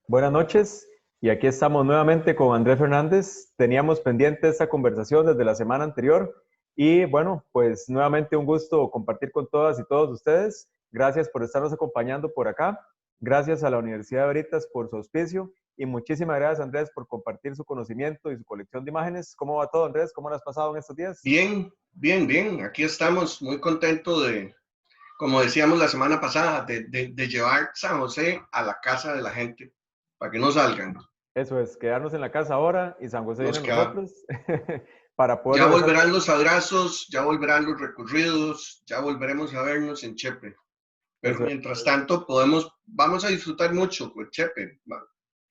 Buenas noches, y aquí estamos nuevamente con Andrés Fernández. Teníamos pendiente esta conversación desde la semana anterior y bueno, pues nuevamente un gusto compartir con todas y todos ustedes. Gracias por estarnos acompañando por acá. Gracias a la Universidad de Veritas por su auspicio y muchísimas gracias, Andrés, por compartir su conocimiento y su colección de imágenes. ¿Cómo va todo, Andrés? ¿Cómo lo has pasado en estos días? Bien, bien, bien. Aquí estamos muy contentos de, como decíamos la semana pasada, de llevar San José a la casa de la gente para que no salgan. Eso es, quedarnos en la casa ahora y San José viene Nos a queda, nosotros para poder ya regresar. volverán los abrazos, ya volverán los recorridos, ya volveremos a vernos en Chepe. Pero Eso es. mientras tanto, vamos a disfrutar mucho con Chepe.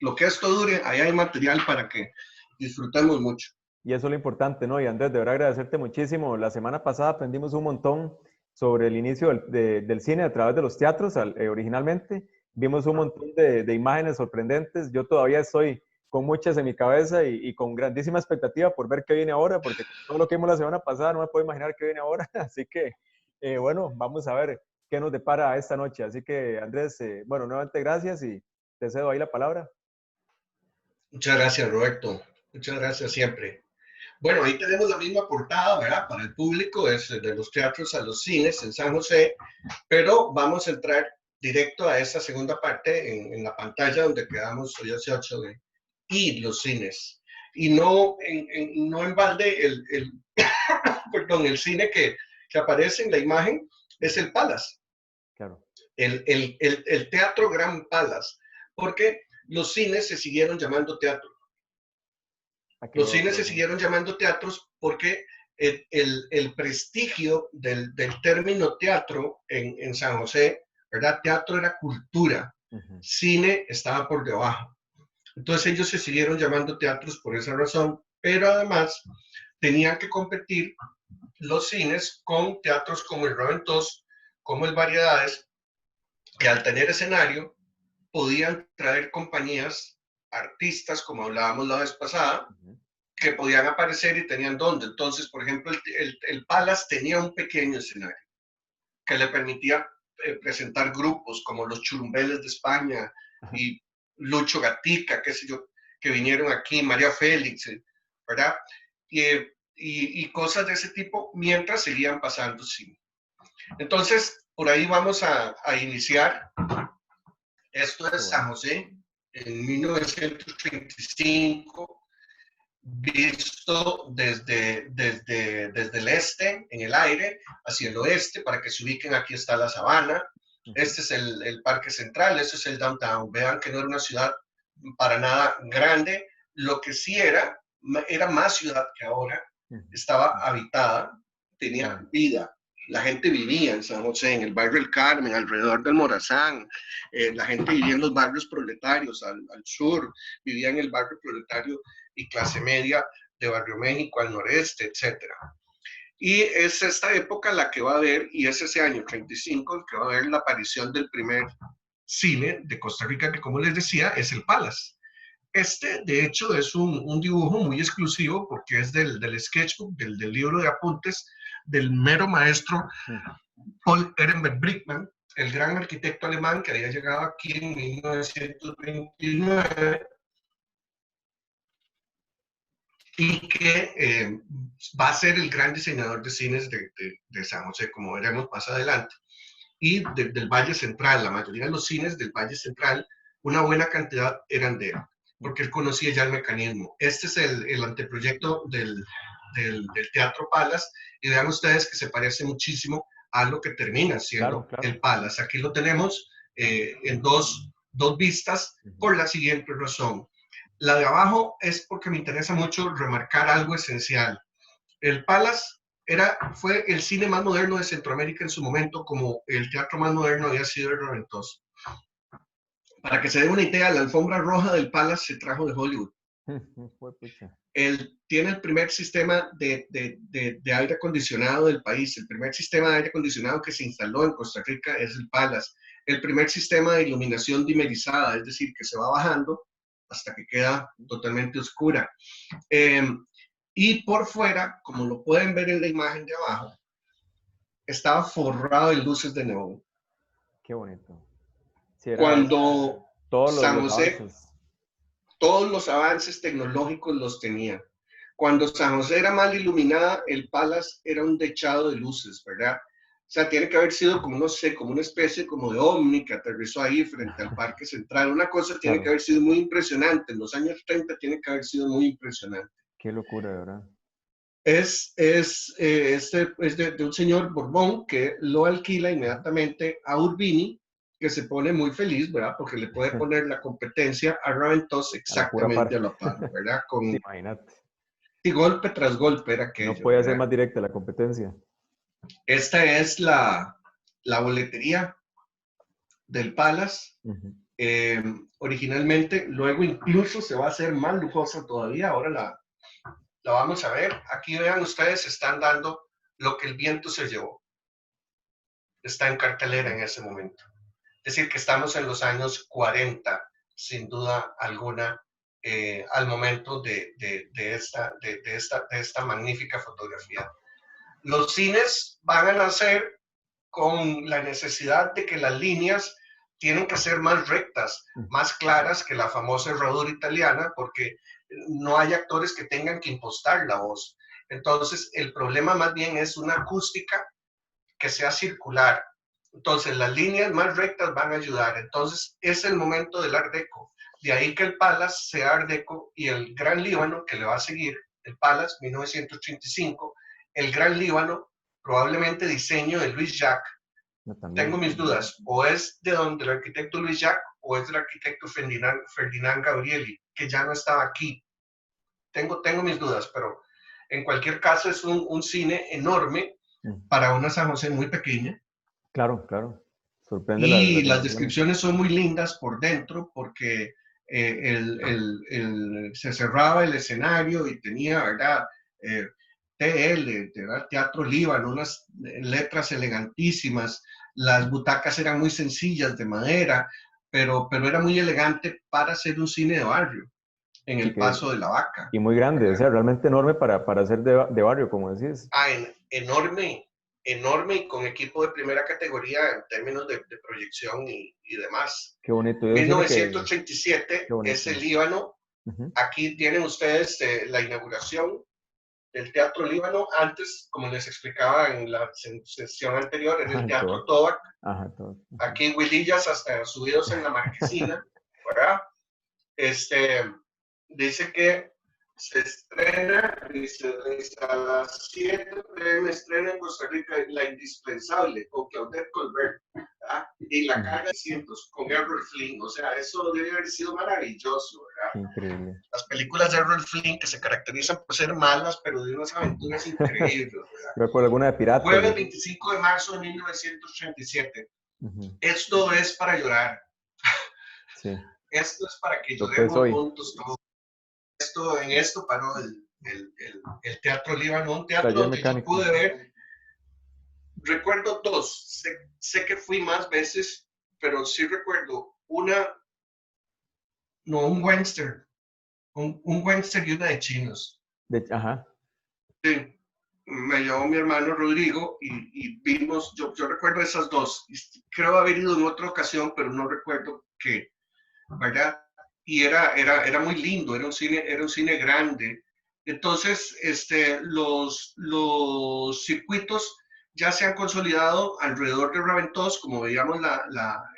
Lo que esto dure, ahí hay material para que disfrutemos mucho. Y eso es lo importante, ¿no? Y Andrés, de verdad agradecerte muchísimo. La semana pasada aprendimos un montón sobre el inicio del cine a través de los teatros originalmente. Vimos un montón de imágenes sorprendentes. Yo todavía estoy con muchas en mi cabeza y con grandísima expectativa por ver qué viene ahora, porque con todo lo que vimos la semana pasada no me puedo imaginar qué viene ahora. Así que, bueno, vamos a ver qué nos depara esta noche. Así que, Andrés, bueno, nuevamente gracias y te cedo ahí la palabra. Muchas gracias, Roberto. Muchas gracias siempre. Bueno, ahí tenemos la misma portada, ¿verdad? Para el público, es de los teatros a los cines en San José, pero vamos a entrar directo a esa segunda parte en la pantalla donde quedamos hoy hace 8 y los cines. Y no en balde perdón, el cine que aparece en la imagen es el Palace, Claro. el Teatro Gran Palace, porque los cines se siguieron llamando teatro. Aquí Los veo. cines se siguieron llamando teatros porque el prestigio del término teatro en San José, ¿verdad? Teatro era cultura, Ujú. cine estaba por debajo. Entonces ellos se siguieron llamando teatros por esa razón, pero además tenían que competir los cines con teatros como el Raventós, como el Variedades, que al tener escenario podían traer compañías, artistas, como hablábamos la vez pasada, Ujú. que podían aparecer y tenían dónde. Entonces, por ejemplo, el Palace tenía un pequeño escenario que le permitía presentar grupos como los Churumbeles de España Ajá. y Lucho Gatica, qué sé yo, que vinieron aquí, María Félix, ¿verdad? Y cosas de ese tipo mientras seguían pasando cine. Entonces, por ahí vamos a iniciar. Esto Qué es San bueno. José en 1935, visto desde el este, en el aire, hacia el oeste, para que se ubiquen. Aquí está la sabana, Ujú. este es el Parque Central, este es el downtown. Vean que no era una ciudad para nada grande, lo que sí era más ciudad que ahora, Ujú. estaba habitada, tenía Claro. vida. La gente vivía en San José, en el barrio El Carmen, alrededor del Morazán. La gente vivía en los barrios proletarios, al sur, vivía en el barrio proletario y clase media de Barrio México al noreste, etcétera. Y es esta época la que va a haber, y es ese año 35, el que va a haber la aparición del primer cine de Costa Rica, que como les decía, es el Palace. Este, de hecho, es un dibujo muy exclusivo porque es del sketchbook, del libro de apuntes del mero maestro Ujú. Paul Ehrenberg Brickman, el gran arquitecto alemán que había llegado aquí en 1929 y que va a ser el gran diseñador de cines de San José, como veremos más adelante. Y del Valle Central, la mayoría de los cines del Valle Central, una buena cantidad eran de él, porque él conocía ya el mecanismo. Este es el anteproyecto del Teatro Palace, y vean ustedes que se parece muchísimo a lo que termina Claro, siendo el claro. Palace. Aquí lo tenemos en dos vistas Ujú. por la siguiente razón. La de abajo es porque me interesa mucho remarcar algo esencial. El Palace fue el cine más moderno de Centroamérica en su momento, como el teatro más moderno había sido el Raventós. Para que se den una idea, la alfombra roja del Palace se trajo de Hollywood. Fue pucha. Él tiene el primer sistema de aire acondicionado del país. El primer sistema de aire acondicionado que se instaló en Costa Rica es el Palace. El primer sistema de iluminación dimerizada, es decir, que se va bajando hasta que queda totalmente oscura. Eh, y por fuera, como lo pueden ver en la imagen de abajo, estaba forrado de luces de neón. Qué bonito. Sí, era Cuando, Todos San los José, avances. todos los avances tecnológicos los tenía. Cuando San José era mal iluminada, el Palace era un techado de luces, ¿verdad? O sea, tiene que haber sido como, no sé, como una especie como de ovni que aterrizó ahí frente al Parque Central. Una cosa tiene que Claro, haber sido muy impresionante. En los años 30 tiene que haber sido muy impresionante. qué locura, de verdad. Es de un señor Borbón que lo alquila inmediatamente a Urbini, que se pone muy feliz, ¿verdad? Porque le puede poner la competencia a Raventós A la pura exactamente par. a la par, ¿verdad? Sí, Con imagínate. y golpe tras golpe era No aquello, puede ser ¿verdad? más directa la competencia. Esta es la boletería del Palace. Ujú. Eh, Originalmente, luego incluso se va a hacer más lujosa todavía. Ahora la vamos a ver. Aquí vean ustedes, están dando lo que el viento se llevó. Está en cartelera en ese momento. Es decir, que estamos en los años 40, sin duda alguna, al momento de esta magnífica fotografía. Los cines van a nacer con la necesidad de que las líneas tienen que ser más rectas, más claras que la famosa herradura italiana, porque no hay actores que tengan que impostar la voz. Entonces, el problema más bien es una acústica que sea circular. Entonces, las líneas más rectas van a ayudar. Entonces, es el momento del Art Deco. De ahí que el Palace sea Art Deco y el Gran Líbano, que le va a seguir, el Palace 1935, el Gran Líbano, probablemente diseño de Louis Jacques. No, Tengo también. mis dudas, o es de donde el arquitecto Louis Jacques o es del arquitecto Ferdinand Gabrieli, que ya no estaba aquí. Tengo mis dudas, pero en cualquier caso es un cine enorme para una San José muy pequeña. Claro, claro. Sorprende Y las las dimensiones. descripciones son muy lindas por dentro porque se cerraba el escenario y tenía, ¿verdad? TL, ¿verdad? Teatro Líbano, unas letras elegantísimas. Las butacas eran muy sencillas de madera, pero era muy elegante para hacer un cine de barrio en Sí, el Paso de la Vaca, y muy grande, o ¿verdad? sea, realmente enorme para ser de barrio, como decís. Enorme, enorme y con equipo de primera categoría en términos de proyección y demás. Qué bonito. Yo decirle que, qué 1937 es bonito. el Líbano. Ujú. Aquí tienen ustedes la inauguración del Teatro Líbano. Antes, como les explicaba en la sesión anterior, era el Ajá, Teatro todo. Tobac. Ajá, todo. Aquí Huilillas hasta subidos en la marquesina, ¿verdad? Dice que se estrena, dice a las 7 p.m. estrena en Costa Rica La Indispensable con Claudette Colbert, ¿verdad? Y la carga de cientos con Errol Flynn. O sea, eso debe haber sido maravilloso, Qué ¿verdad? increíble. Las películas de Errol Flynn que se caracterizan por ser malas, pero de unas aventuras increíbles, ¿verdad? Yo recuerdo alguna de piratas. Jueves 25 de marzo de 1937. Ujú. Esto es para llorar. Sí, Esto es para que lo que es lloremos hoy. juntos todos. En esto paró el Teatro Líbano, un teatro Taller donde yo mecánico. pude ver, recuerdo dos, sé que fui más veces, pero sí recuerdo un western, un western y una de chinos. Ajá. Sí, me llevó mi hermano Rodrigo y vimos, yo recuerdo esas dos, creo haber ido en otra ocasión, pero no recuerdo qué, ¿verdad? Y era muy lindo, era un cine grande. Entonces, los circuitos ya se han consolidado alrededor de Raventós, como veíamos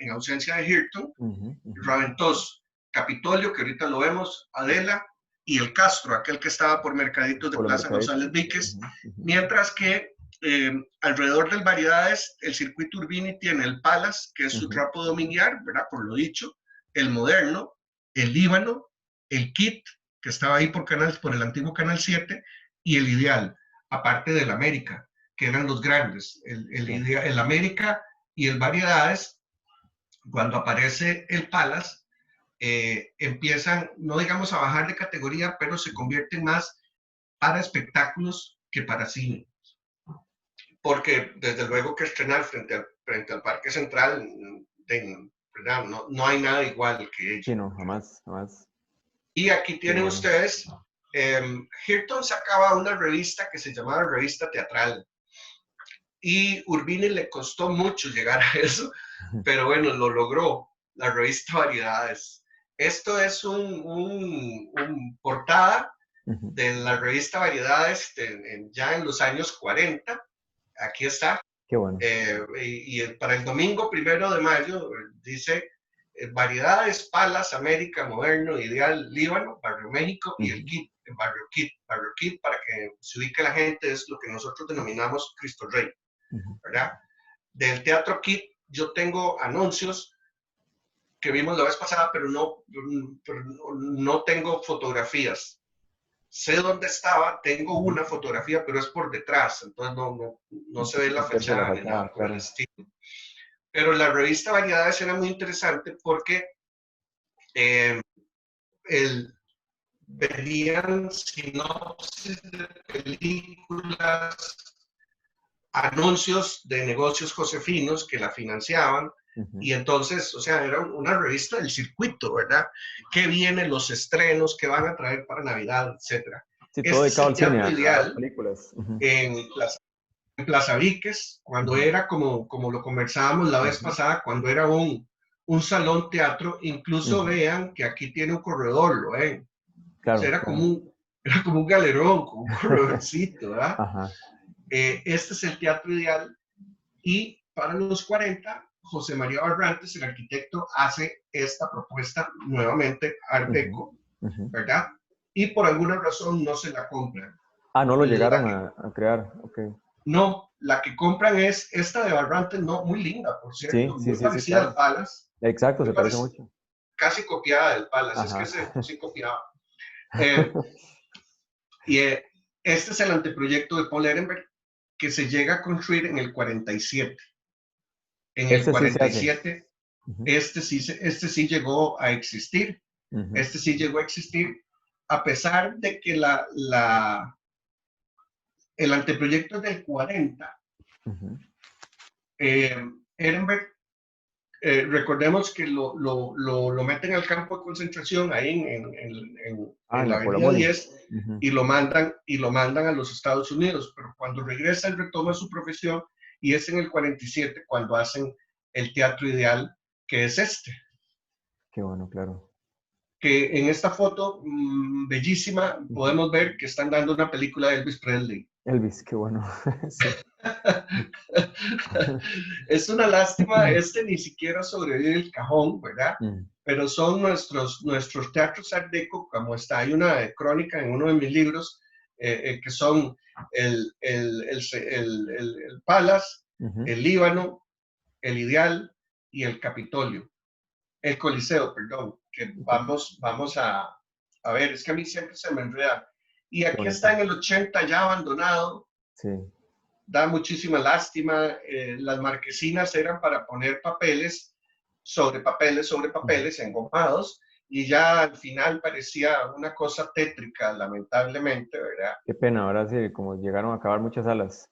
en ausencia de Hirton, Ujú, ujú. Raventós, Capitolio, que ahorita lo vemos, Adela, y el Castro, aquel que estaba por Mercaditos de Por los Plaza González mercaditos. Víquez, Ujú, ujú. mientras que alrededor del Variedades, el circuito Urbini tiene el Palace, que es su Ujú. trapo dominguear, ¿verdad? Por lo dicho, el Moderno, el Líbano, el Kit, que estaba ahí por el antiguo Canal 7, y el Ideal, aparte del América, que eran los grandes, Sí. el América y el Variedades. Cuando aparece el Palace, empiezan, no digamos a bajar de categoría, pero se convierten más para espectáculos que para cine. Porque desde luego que estrenar frente al Parque Central, ¿verdad? No hay nada igual que ello. Sí, no, jamás, jamás. Y aquí Qué tienen bueno. ustedes, Hirton sacaba una revista que se llamaba Revista Teatral. Y Urbini le costó mucho llegar a eso, pero bueno, lo logró. la revista Variedades. Esto es un portada de la revista Variedades ya en los años 40. Aquí está. Qué bueno. Y para el domingo 1 de mayo dice Variedades, Palas, América, Moderno, Ideal, Líbano, Barrio México y el Kit, Barrio Kit, para que se ubique la gente, es lo que nosotros denominamos Cristo Rey, ¿verdad? Del Teatro Kit yo tengo anuncios que vimos la vez pasada, pero no tengo fotografías. Sé dónde estaba, tengo una fotografía, pero es por detrás, entonces no se ve la fachada ni nada por el estilo. Pero la revista Variedades era muy interesante porque venían sinopsis de películas, anuncios de negocios josefinos que la financiaban. Y entonces, o sea, era una revista del circuito, ¿verdad? ¿Qué vienen los estrenos, qué van a traer para Navidad, etcétera? Sí, todo dedicado al cine, ideal a películas. en Plaza Víquez, cuando era como lo conversábamos la vez pasada, cuando era un salón teatro, incluso vean que aquí tiene un corredor, ¿lo ven? Claro, o sea, era como un galerón, como un corredorcito, ¿verdad? Este es el Teatro Ideal, y para los 40, José María Barrantes, el arquitecto, hace esta propuesta nuevamente Art Deco, ¿verdad? Y por alguna razón no se la compran. No lo llegaron a crear, ok. No, la que compran es esta de Barrantes, no, muy linda, por cierto, muy parecida al Palace. Exacto, se parece mucho. Casi copiada del Palace, es que sí copiaba. Y este es el anteproyecto de Paul Ehrenberg, que se llega a construir en el 47. En el 47, este sí llegó a existir. Este sí llegó a existir, a pesar de que el anteproyecto es del 40. Ehrenberg, recordemos que lo meten al campo de concentración ahí en la Avenida 10 y lo mandan a los Estados Unidos, pero cuando regresa él retoma su profesión y es en el 47 cuando hacen el Teatro Ideal, que es este. Qué bueno, claro. Que en esta foto bellísima podemos ver que están dando una película de Elvis Presley. Elvis, qué bueno. Es una lástima, ni siquiera sobrevive el cajón, ¿verdad? Pero son nuestros teatros Art Deco, como está. Hay una crónica en uno de mis libros que son el Palace, el Líbano, el Ideal y el Capitolio. El Coliseo, perdón, que vamos a ver, es que a mí siempre se me enreda. Y aquí está en el 80 ya abandonado. Sí. Da muchísima lástima. Las marquesinas eran para poner papeles sobre papeles engomados, y ya al final parecía una cosa tétrica, lamentablemente, ¿verdad? Qué pena, ahora sí, como llegaron a acabar muchas salas.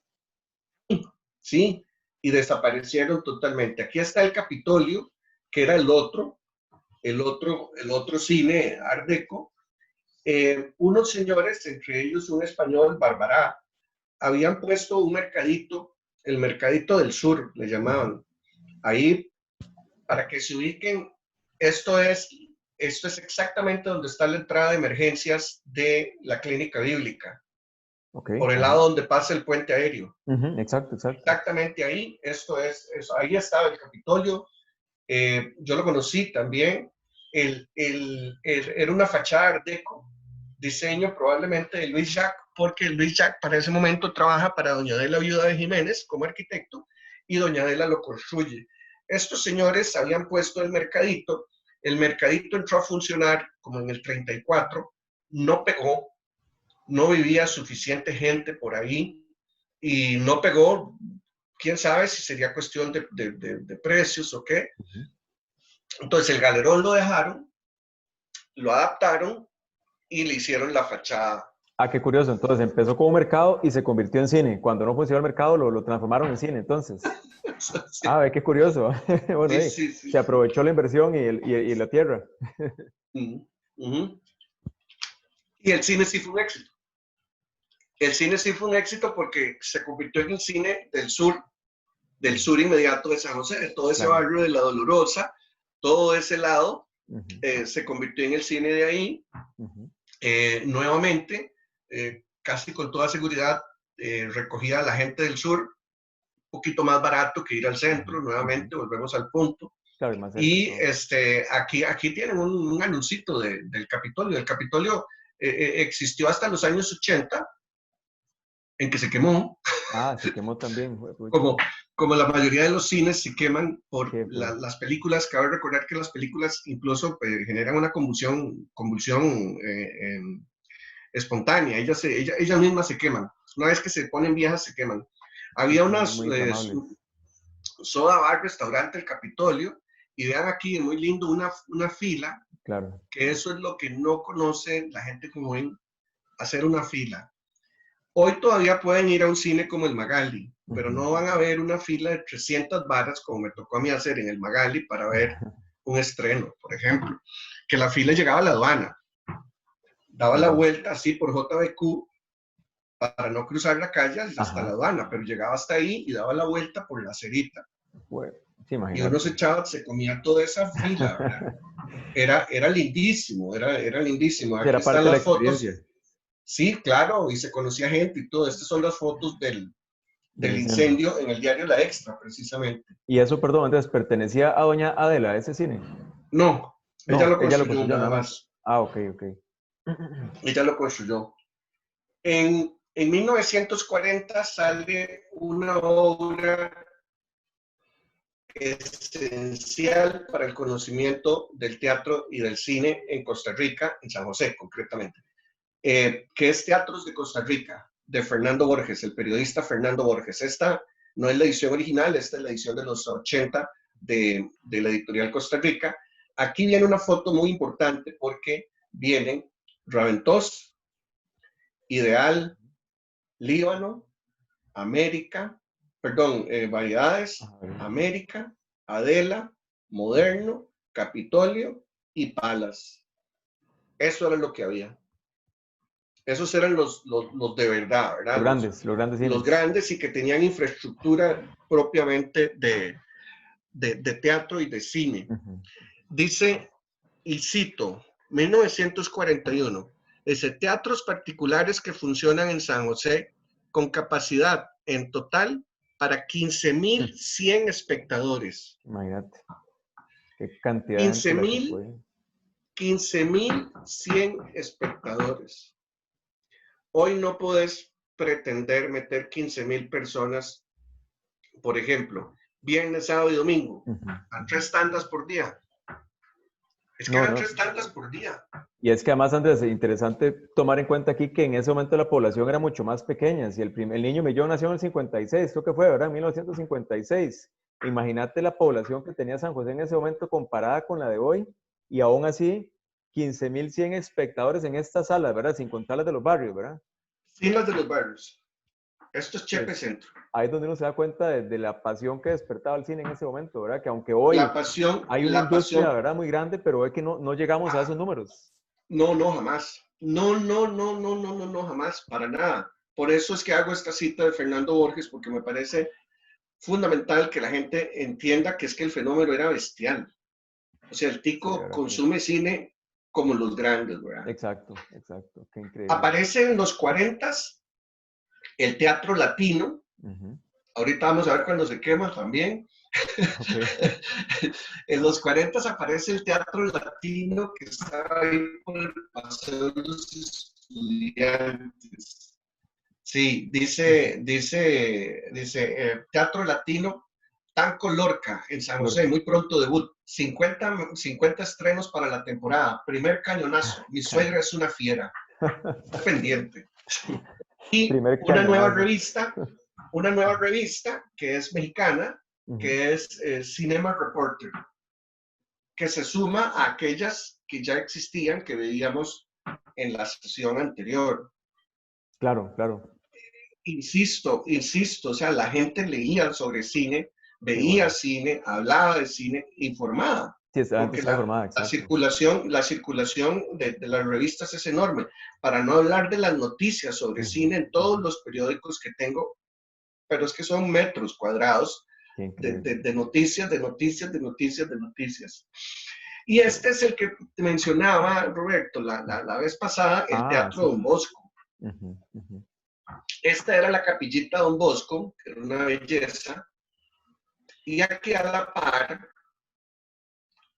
Sí, y desaparecieron totalmente. Aquí está el Capitolio, que era el otro cine Art Deco. Unos señores, entre ellos un español, Barbará, habían puesto un mercadito, el Mercadito del Sur, le llamaban. Ahí, para que se ubiquen, esto es exactamente donde está la entrada de emergencias de la Clínica Bíblica. Por el lado donde pasa el puente aéreo. Exacto. Exactamente ahí, ahí estaba el Capitolio. Yo lo conocí también. Era una fachada Art Deco, diseño probablemente de Luis Jacques, porque Luis Jacques para ese momento trabaja para doña Adela Viuda de Jiménez como arquitecto, y doña Adela lo construye. Estos señores habían puesto el mercadito entró a funcionar como en el 34, no pegó, no vivía suficiente gente por ahí, y no pegó. Quién sabe si sería cuestión de precios o qué. Entonces el galerón lo dejaron, lo adaptaron y le hicieron la fachada. Qué curioso. Entonces empezó como mercado y se convirtió en cine. Cuando no funcionó el mercado, lo transformaron en cine, entonces. Sí. Qué curioso. Bueno, sí. Se aprovechó la inversión y la tierra. Y el cine sí fue un éxito. El cine sí fue un éxito porque se convirtió en el cine del sur inmediato de San José, de todo ese barrio de La Dolorosa, todo ese lado Ujú, se convirtió en el cine de ahí. ujú. Nuevamente, casi con toda seguridad, recogida a la gente del sur, un poquito más barato que ir al centro, Ujú, ujú. nuevamente, volvemos al punto. Claro, y más cerca Y todo. aquí tienen un anuncito del Capitolio. El Capitolio existió hasta los años 80, en que se quemó, Ah, se quemó también, juepucha. como, como la mayoría de los cines se queman por Qué feo. las películas. Cabe recordar que las películas incluso generan una convulsión espontánea. Ellas mismas se queman. Una vez que se ponen viejas, se queman. Sí, Había son muy, unas muy inflamables. soda bar, restaurante, el Capitolio, y vean aquí, muy lindo, una fila, Claro. que eso es lo que no conoce la gente joven, hacer una fila. Hoy todavía pueden ir a un cine como el Magali, pero Ujú. no van a ver una fila de 300 varas como me tocó a mí hacer en el Magali para ver un estreno, por ejemplo, que la fila llegaba a la aduana, daba la Claro. vuelta así por JBQ para no cruzar la calle hasta la Ajá. aduana, pero llegaba hasta ahí y daba la vuelta por la Cerita. Sí, Y uno se imagínate. echaba, se comía toda esa fila, ¿verdad? Era lindísimo, era lindísimo. Sí, Aquí era están parte de la las fotos. experiencia Sí, claro, y se conocía gente y todo. Estas son las fotos del del incendio. incendio en el diario La Extra, precisamente. Y eso, perdón, entonces, ¿pertenecía a doña Adela, ese cine? No, ella No, lo ella lo construyó construyó nada nada más. más. Ah, ok, ok. Ella lo construyó. En 1940 sale una obra esencial para el conocimiento del teatro y del cine en Costa Rica, en San José concretamente, que es Teatros de Costa Rica, de Fernando Borges, el periodista Fernando Borges. Esta no es la edición original, esta es la edición de los 80 de la editorial Costa Rica. Aquí viene una foto muy importante porque vienen Raventós, Ideal, Líbano, América, perdón, Variedades, Ajá. América, Adela, Moderno, Capitolio y Palas. Eso era lo que había. Esos eran los de verdad, ¿verdad? Los grandes Los cines. grandes y que tenían infraestructura propiamente de teatro y de cine. Ujú. Dice, y cito, 1941, ese teatros particulares que funcionan en San José con capacidad en total para 15.100 espectadores. Imagínate, qué cantidad de gente la que 15.000 fue. 15.100 espectadores. Hoy no puedes pretender meter 15.000 personas, por ejemplo, viernes, sábado y domingo, Ujú, a ujú. 3 tandas por día. Es que No, eran no. 3 tandas por día. Y es que además, Andrés, es interesante tomar en cuenta aquí que en ese momento la población era mucho más pequeña. Si el niño millón nació en el 56, creo que fue, ¿verdad? En 1956. Imagínate la población que tenía San José en ese momento comparada con la de hoy. Y aún así, 15.100 espectadores en estas salas, ¿verdad? Sin contar las de los barrios, ¿verdad? Sin las de los barrios. Esto es Y Chepe Centro. ahí es donde uno se da cuenta de la pasión que despertaba el cine en ese momento, ¿verdad? Que aunque hoy hay una La industria, pasión, ¿verdad? Muy grande, pero es que no llegamos a esos números. no, no, jamás. No, no, no, no, no, no, no, jamás, para nada. Por eso es que hago esta cita de Fernando Borges, porque me parece fundamental que la gente entienda que es que el fenómeno era bestial. O sea, el Sí, de tico verdad que consume cine como los grandes, ¿verdad? exacto, exacto, qué increíble. Aparece en los 40 el teatro latino. Ujú. Ahorita vamos a ver cuando se quema también. Ok. En los 40 aparece el teatro latino que estaba ahí por el Paseo de los Estudiantes. Sí, dice Teatro Latino, Tanco Lorca, en San José, Lorca. muy pronto debut. 50 estrenos para la temporada. Primer cañonazo. Mi suegra es una fiera. Está pendiente. Y Primer cañonazo. una nueva revista que es mexicana, Ujú. que es Cinema Reporter, que se suma a aquellas que ya existían, que veíamos en la sesión anterior. Claro, claro. Insisto, o sea, la gente leía sobre cine, Qué veía bueno. cine, hablaba de cine, informada, Sí, la gente porque está informada, exacto. la circulación de las revistas es enorme. Para no hablar de las noticias sobre Ujú, cine en todos ujú. los periódicos que tengo, pero es que son metros cuadrados Qué increíble. de noticias, de noticias, de noticias, de noticias. Y este es el que te mencionaba, Roberto, la vez pasada, el Teatro Sí. Don Bosco. Ujú, ujú. Esta era la capillita Don Bosco, que era una belleza, y aquí a la par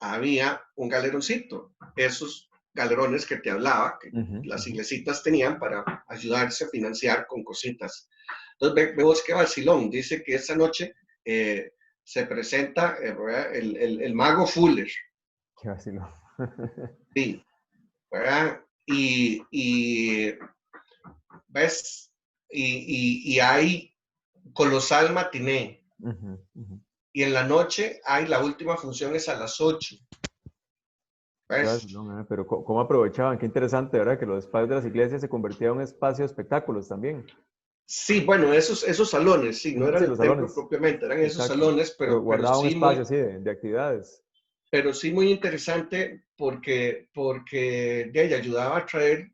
había un galeroncito, esos galerones que te hablaba, que Ujú, las ujú. iglesitas tenían para ayudarse a financiar con cositas. Entonces, vemos que vacilón, dice que esta noche se presenta el mago Fuller, Qué vacilo. sí, ¿verdad? Y ¿ves? Y hay colosal matiné, Ujú, ujú. y en la noche hay la última función es a las 8, Qué ¿ves? vacilón, pero ¿cómo aprovechaban? Qué interesante, ¿verdad? Que los espacios de las iglesias se convirtieron en un espacio de espectáculos también. Sí, bueno, esos salones, sí, no Ujú, era sí, el los templo salones, propiamente, eran esos exacto. salones, Pero guardaba un espacio así de actividades. pero sí muy interesante porque de ella ayudaba a traer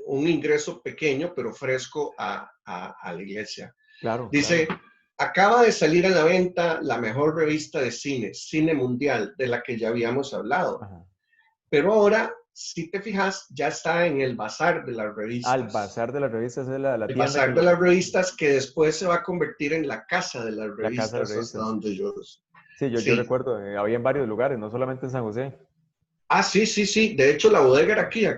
un ingreso pequeño pero fresco a la iglesia. Claro, Dice, claro. acaba de salir a la venta la mejor revista de cine, Cine Mundial, de la que ya habíamos hablado. Ajá. Pero ahora, si te fijas, ya está en el bazar de las El revistas. bazar de las revistas es la El tienda que bazar de lo... las revistas que después se va a convertir en la casa de las La casa de revistas hasta revistas. donde yo... Sí, yo Sí. recuerdo, había en varios lugares, no solamente en San José. Ah, sí, sí, sí. De hecho, la bodega era aquí a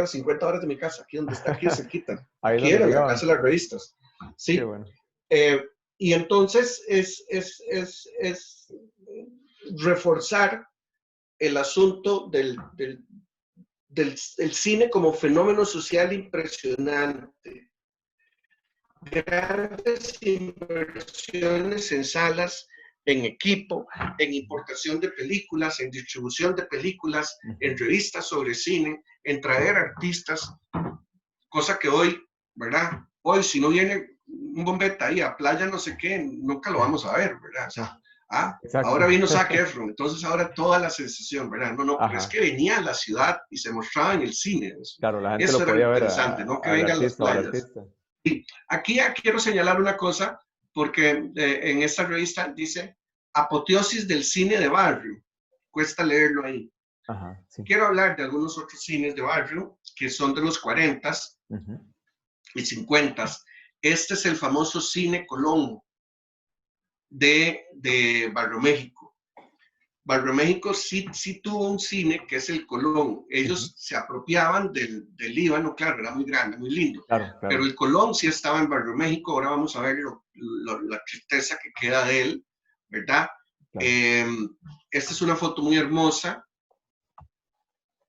las 50 horas de mi casa, aquí donde está, aquí cerquita. Ahí es Aquí donde era lo la llevaban. casa de las revistas. Qué Sí. bueno. Y entonces es reforzar el asunto del cine como fenómeno social impresionante. Grandes inversiones en salas, en equipo, en importación de películas, en distribución de películas, en Ujú. revistas sobre cine, en traer artistas, cosa que hoy, ¿verdad? Hoy si no viene un bombeta ahí a playa no sé qué, nunca lo vamos a ver, ¿verdad? O sea, ahora Exacto. vino Zac Efron, entonces ahora toda la sensación, ¿verdad? No, no, pero es Ajá. que venía a la ciudad y se mostraba en el cine. Claro, la gente Eso lo era lo podía ver interesante, no que al vengan las artista o al playas. artista. Aquí ya quiero señalar una cosa, porque en esta revista dice apoteosis del cine de barrio. Cuesta leerlo ahí. Ajá, sí. Quiero hablar de algunos otros cines de barrio que son de los 40 Ujú. y 50. Este es el famoso Cine Colón de Barrio México. Barrio México sí tuvo un cine que es el Colón. Ujú. Ellos se apropiaban del Líbano, claro, era muy grande, muy lindo. Claro, Pero claro. el Colón sí estaba en Barrio México. Ahora vamos a ver la tristeza que queda de él, ¿verdad? Claro. Eh, esta es una foto muy hermosa.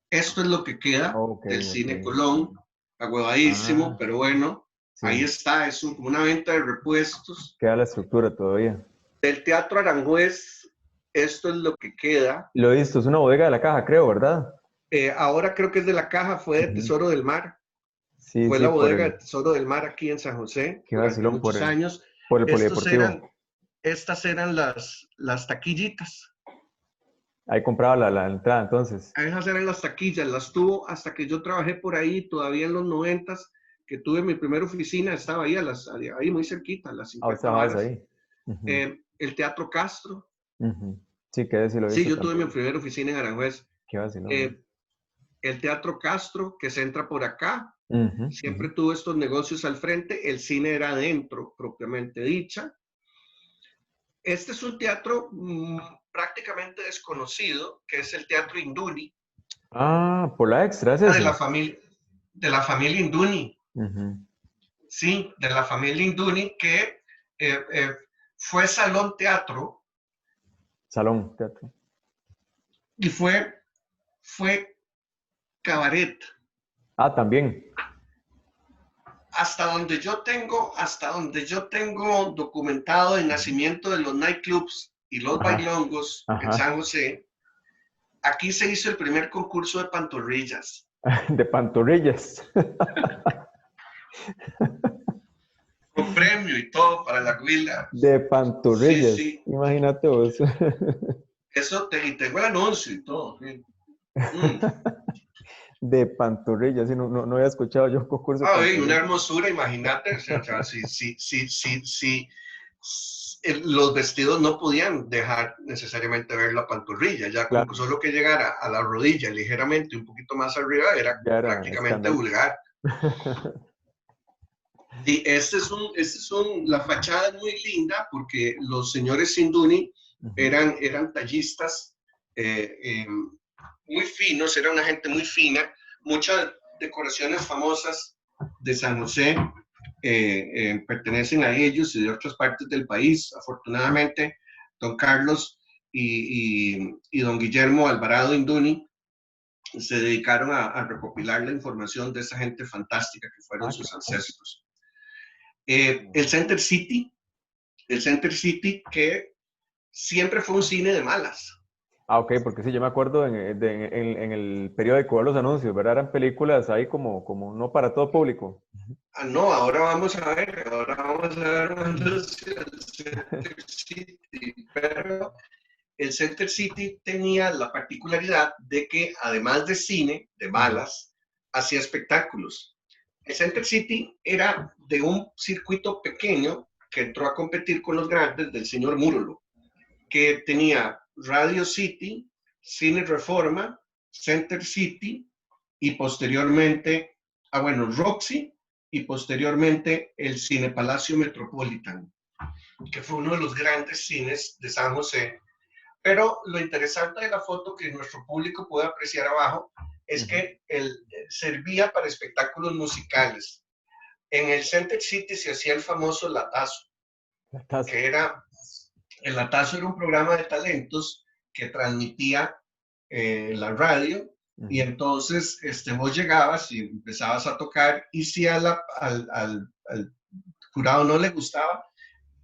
Esto es lo que queda Ok, del ok. Cine Colón, aguadísimo, Ah, pero bueno, ahí sí. está, es como una venta de repuestos. Queda la estructura todavía. Del Teatro Aranjuez, esto es lo que queda. Lo he visto, es una bodega de la caja, creo, ¿verdad? Ahora creo que es de la caja, fue de Ujú. Tesoro del Mar. Sí, Fue sí, la bodega de Tesoro del Mar aquí en San José qué durante vacilón muchos años. por el Estos polideportivo. eran, estas eran las taquillitas. Ahí compraba la entrada entonces. Esas eran las taquillas, las tuvo hasta que yo trabajé por ahí, todavía en los 90, que tuve mi primera oficina, estaba ahí, ahí muy cerquita, a las Ah, vos 50 trabajabas varas. ahí. Ujú, El Teatro Castro, ujú. Sí, que sí lo he sí, visto yo tuve mi también. primera oficina en Aranjuez. Qué vacilón, Eh, el Teatro Castro, que se entra por acá, Ujú, ujú. siempre tuvo estos negocios al frente, el cine era adentro, propiamente dicha. Este es un teatro prácticamente desconocido, que es el Teatro Induni, Ah, por la extra, ¿es de la ese? familia, de la familia Induni. Ujú. Sí, de la familia Induni, que eh, eh, fue salón teatro Salón, teatro. y fue cabaret. Ah, también. Hasta donde yo tengo documentado el nacimiento de los nightclubs y los Ajá, bailongos en ajá. San José, aquí se hizo el primer concurso de pantorrillas. De pantorrillas. Con premio y todo para la huila. De Sí, pantorrillas. sí. Imagínate vos. Y tengo el anuncio y todo. Sí. Mm. De pantorrillas. Sí, no había escuchado yo un concurso de Una pantorrillas. hermosura, imagínate. O sea, si los vestidos no podían dejar necesariamente ver la pantorrilla, ya Claro, con solo que llegara a la rodilla ligeramente un poquito más arriba era ya era prácticamente escándalo. vulgar. Sí, la fachada es muy linda porque los señores Sinduni eran tallistas muy finos, era una gente muy fina, muchas decoraciones famosas de San José pertenecen a ellos y de otras partes del país. Afortunadamente, don Carlos y don Guillermo Alvarado Induni se dedicaron a recopilar la información de esa gente fantástica que fueron sus ancestros. El Center City que siempre fue un cine de malas. Ah, ok, porque sí, yo me acuerdo en el periódico de los anuncios, ¿verdad? Eran películas ahí como no para todo público. Ah, no, ahora vamos a ver un anuncio del Center City, pero el Center City tenía la particularidad de que además de cine, de malas, hacía espectáculos. El Center City era de un circuito pequeño que entró a competir con los grandes del señor Múrolo, que tenía Radio City, Cine Reforma, Center City y posteriormente, Roxy y posteriormente el Cine Palacio Metropolitan, que fue uno de los grandes cines de San José. Pero lo interesante de la foto que nuestro público puede apreciar abajo es que servía para espectáculos musicales. En el Center City se hacía el famoso latazo, que era, el latazo era un programa de talentos que transmitía la radio y entonces vos llegabas y empezabas a tocar y si al jurado no le gustaba,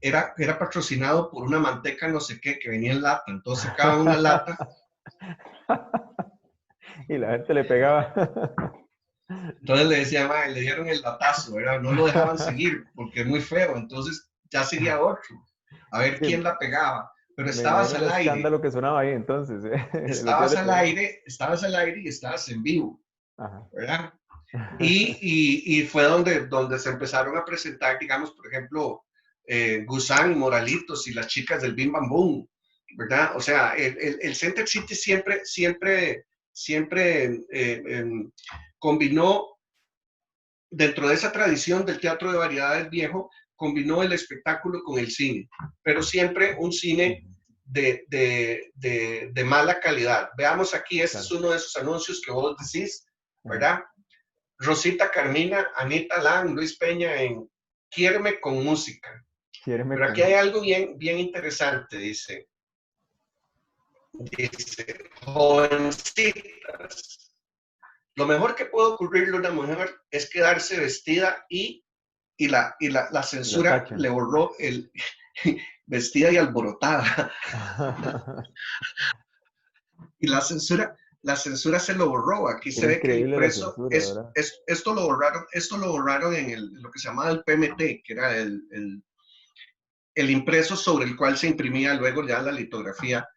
era patrocinado por una manteca no sé qué que venía en lata, entonces sacaba una lata y la gente le pegaba. entonces le decía, le dieron el latazo, ¿verdad? No lo dejaban seguir porque es muy feo, entonces ya sería otro, a ver Sí, quién la pegaba, pero me estabas imagino el al aire, escándalo que sonaba ahí entonces, los días estabas de al programa. aire, estabas al aire y estabas en vivo, Ajá. ¿verdad? Y fue donde se empezaron a presentar, digamos, por ejemplo, Gusán, Moralitos y las chicas del Bim Bam Boom, ¿verdad? O sea, el Center City siempre combinó, dentro de esa tradición del teatro de variedades viejo, combinó el espectáculo con el cine, pero siempre un cine de mala calidad. Veamos aquí, este es uno de esos anuncios que vos decís, ¿verdad? Rosita Carmina, Anita Lang, Luis Peña en Quiéreme con música. Quiéreme Pero aquí con... hay algo bien interesante, dice, jovencitas, lo mejor que puede ocurrirle a una mujer es quedarse vestida y la La censura tacha. le borró el vestida y alborotada. Y la censura se lo borró. Aquí Qué se ve que el increíble la impreso censura, ¿verdad? esto lo borraron en lo que se llamaba el PMT, que era el impreso sobre el cual se imprimía luego ya la litografía,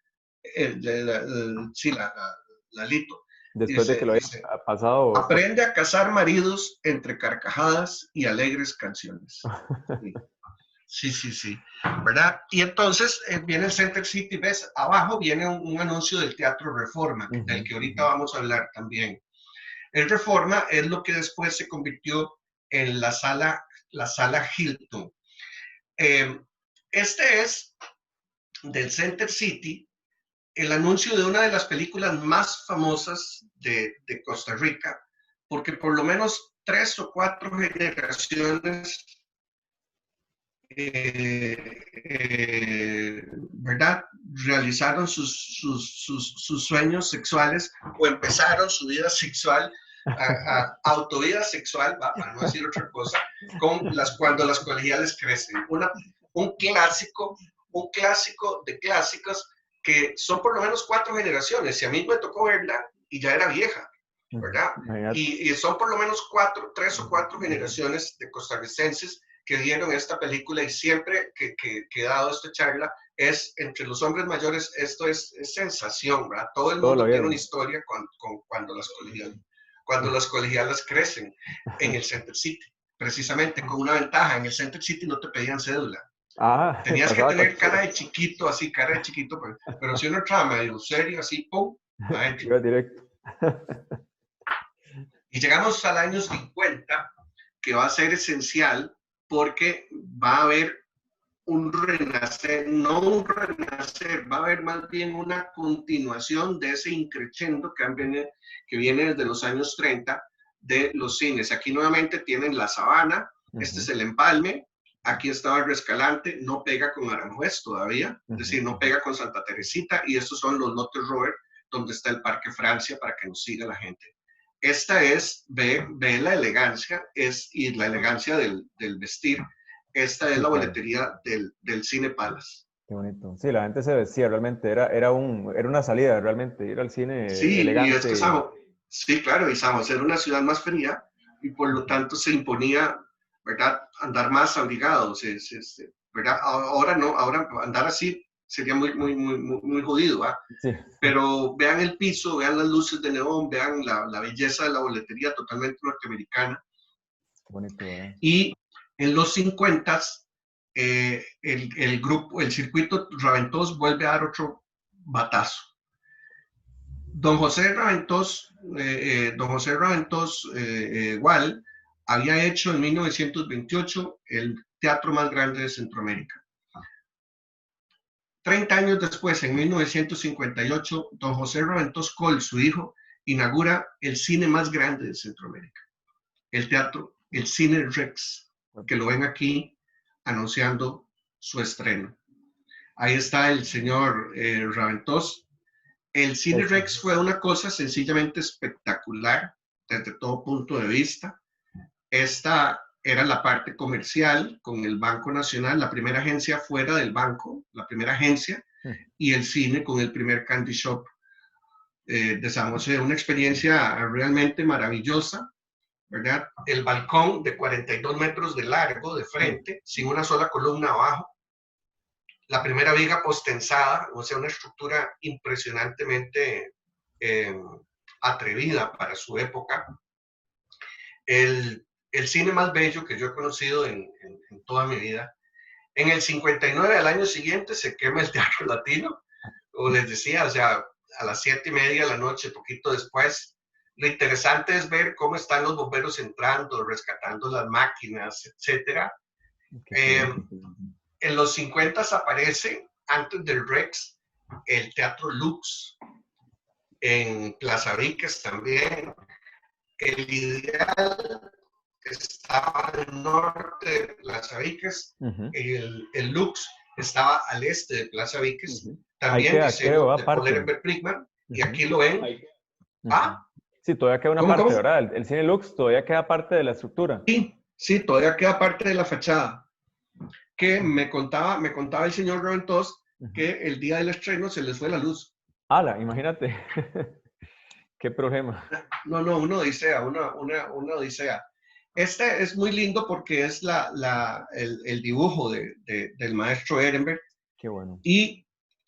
sí, la lito. Después de que lo haya Dice, pasado... aprende a cazar maridos entre carcajadas y alegres canciones. Sí, ¿verdad? Y entonces viene el Center City, ves, abajo viene un anuncio del Teatro Reforma, del que ahorita vamos a hablar también. El Reforma es lo que después se convirtió en la sala Hilton. Este es del Center City, el anuncio de una de las películas más famosas de Costa Rica, porque por lo menos 3 o 4 generaciones ¿verdad? Realizaron sus sueños sexuales o empezaron su vida sexual, autovida sexual, para no decir otra cosa, cuando las colegiales crecen. Un clásico de clásicos que son por lo menos 4 generaciones. Y a mí me tocó verla y ya era vieja, ¿verdad? Y son por lo menos 3 o 4 generaciones de costarricenses que vieron esta película y siempre que he dado esta charla es entre los hombres mayores, esto es sensación, ¿verdad? Todo el mundo tiene una historia cuando las colegialas crecen en el Center City, precisamente con una ventaja, en el Center City no te pedían cédula. Ah, Tenías que pasaba tener cara cualquiera. de chiquito, así, cara de chiquito, pero si uno entraba medio serio, así, ¡pum! Adentro. Iba directo. Y llegamos al año 50, que va a ser esencial porque va a haber un renacer, no un renacer, va a haber más bien una continuación de ese increciendo que viene desde los años 30 de los cines. Aquí nuevamente tienen La Sabana, este es Ujú, el Empalme, aquí estaba el Rescalante, no pega con Aranjuez todavía, es ujú, decir, no ujú. pega con Santa Teresita, y estos son los lotes Robert, donde está el Parque Francia para que nos siga la gente. Esta es, ve la elegancia y la elegancia del vestir. Esta es Sí, la claro. boletería del Cine Palace. Qué bonito. Sí, la gente se vestía realmente, era una salida realmente, ir al cine Sí, y es que elegante. Sí, claro, y San José era una ciudad más fría y por lo tanto se imponía, ¿verdad?, andar más abrigados, ¿verdad? Ahora no, ahora andar así sería muy jodido, ¿va? Sí, Pero vean el piso, vean las luces de neón, vean la belleza de la boletería totalmente norteamericana. qué bonito, ¿verdad? Y en los 50 el grupo, el circuito Raventós vuelve a dar otro batazo. Don José Raventós Wall había hecho en 1928 el teatro más grande de Centroamérica. 30 años después, en 1958, don José Raventós Coll, su hijo, inaugura el cine más grande de Centroamérica, el Cine Rex, que lo ven aquí anunciando su estreno. Ahí está el señor Raventós. El Cine Ese. Rex fue una cosa sencillamente espectacular desde todo punto de vista. Esta era la parte comercial con el Banco Nacional, la primera agencia fuera del banco, la primera agencia, Mm. y el cine con el primer candy shop de San José. Una experiencia realmente maravillosa, ¿verdad? El balcón de 42 metros de largo de Mm. frente, sin una sola columna abajo. La primera viga postensada, o sea, una estructura impresionantemente eh, atrevida para su época. El cine más bello que yo he conocido en toda mi vida. En el 59, al año siguiente, se quema el Teatro Latino, o les decía, o sea, a las 7:30 de la noche, poquito después. Lo interesante es ver cómo están los bomberos entrando, rescatando las máquinas, etcétera. Qué Eh, excelente. en los 50 aparece, antes del Rex, el Teatro Lux, en Plaza Víquez también. El Ideal estaba al norte de Plaza Víquez, Ujú, el Lux estaba al este de Plaza Víquez, ujú. Ahí también queda, diseño creo, de Paul aparte. Ehrenberg Brickman, y Ujú, aquí lo ven. ujú. Ah, Sí, todavía queda una ¿cómo, parte, cómo? ¿verdad? El Cine Lux todavía queda parte de la estructura. Sí, sí, todavía queda parte de la fachada. Que Ujú, me contaba el señor Raventós ujú. que el día del estreno se les fue la luz. Ala, imagínate. Qué problema. No, no, una odisea, una odisea. Este es muy lindo porque es el dibujo del maestro Ehrenberg. Qué bueno. Y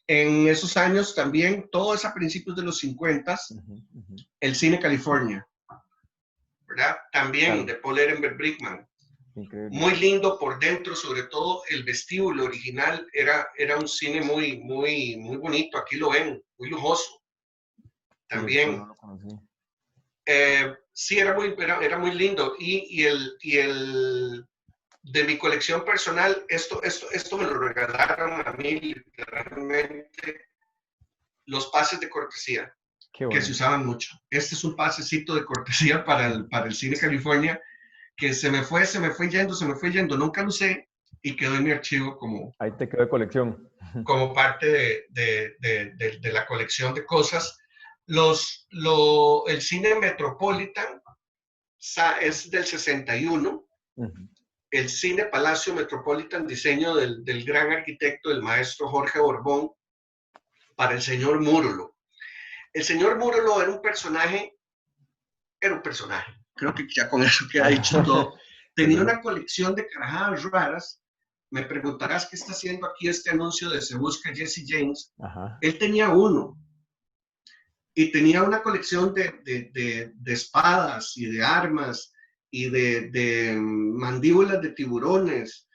en esos años también, todo es a principios de los 50, Ujú, ujú. el cine California, ¿verdad? También Claro, de Paul Ehrenberg Brickman. increíble. Muy lindo por dentro, sobre todo el vestíbulo original era un cine muy bonito. Aquí lo ven, muy lujoso Qué divertido, también. no lo conocí. Sí, era muy lindo. De mi colección personal, esto me lo regalaron a mí literalmente, los pases de cortesía Qué que se bueno. usaban mucho. Este es un pasecito de cortesía para el Cine California que se me fue yendo, nunca lo usé y quedó en mi archivo Ahí te quedó de colección. como parte de la colección de cosas. El cine Metropolitan es del 61, Ujú. el cine Palacio Metropolitan, diseño del gran arquitecto, el maestro Jorge Borbón, para el señor Múrolo. El señor Múrolo era un personaje. Creo que ya con eso queda dicho todo. Pues Tenía sí. una colección de carajadas raras. Me preguntarás qué está haciendo aquí este anuncio de Se Busca Jesse James. Ajá. Él tenía uno y tenía una colección de espadas y de armas y de mandíbulas de tiburones,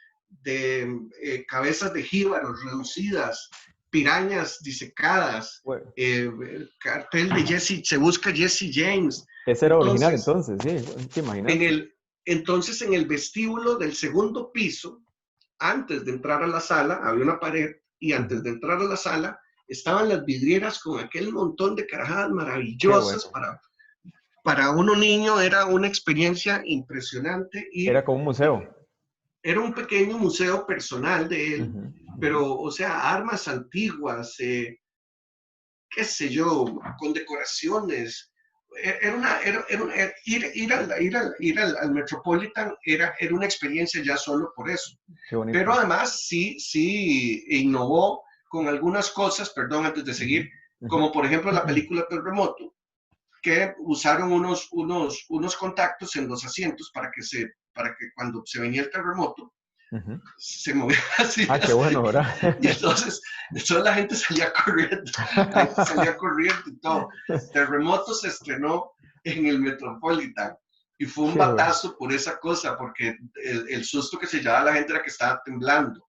cabezas de jíbaros reducidas, pirañas disecadas, Bueno, cartel de Jesse, se busca Jesse James. ese era original Entonces, entonces, sí, ¿te imaginas? entonces, en el vestíbulo del segundo piso, antes de entrar a la sala, había una pared y antes de entrar a la sala estaban las vidrieras con aquel montón de carajadas Qué maravillosas bueno. para uno niño. Era una experiencia impresionante Era ir. como un museo. Era un pequeño museo personal de él, Ujú. pero, o sea, armas antiguas, qué sé yo, con decoraciones. Ir al Metropolitan era una experiencia ya solo por eso. Qué bonito. Pero además sí innovó con algunas cosas, perdón, antes de seguir, como por ejemplo la película Terremoto, que usaron unos contactos en los asientos para que cuando se venía el terremoto, se movía así. Ah, qué bueno, ¿verdad? Y entonces la gente salía corriendo, y todo. Terremoto se estrenó en el Metropolitan y fue un Qué bueno. batazo por esa cosa, porque el susto que se llevaba la gente era que estaba temblando.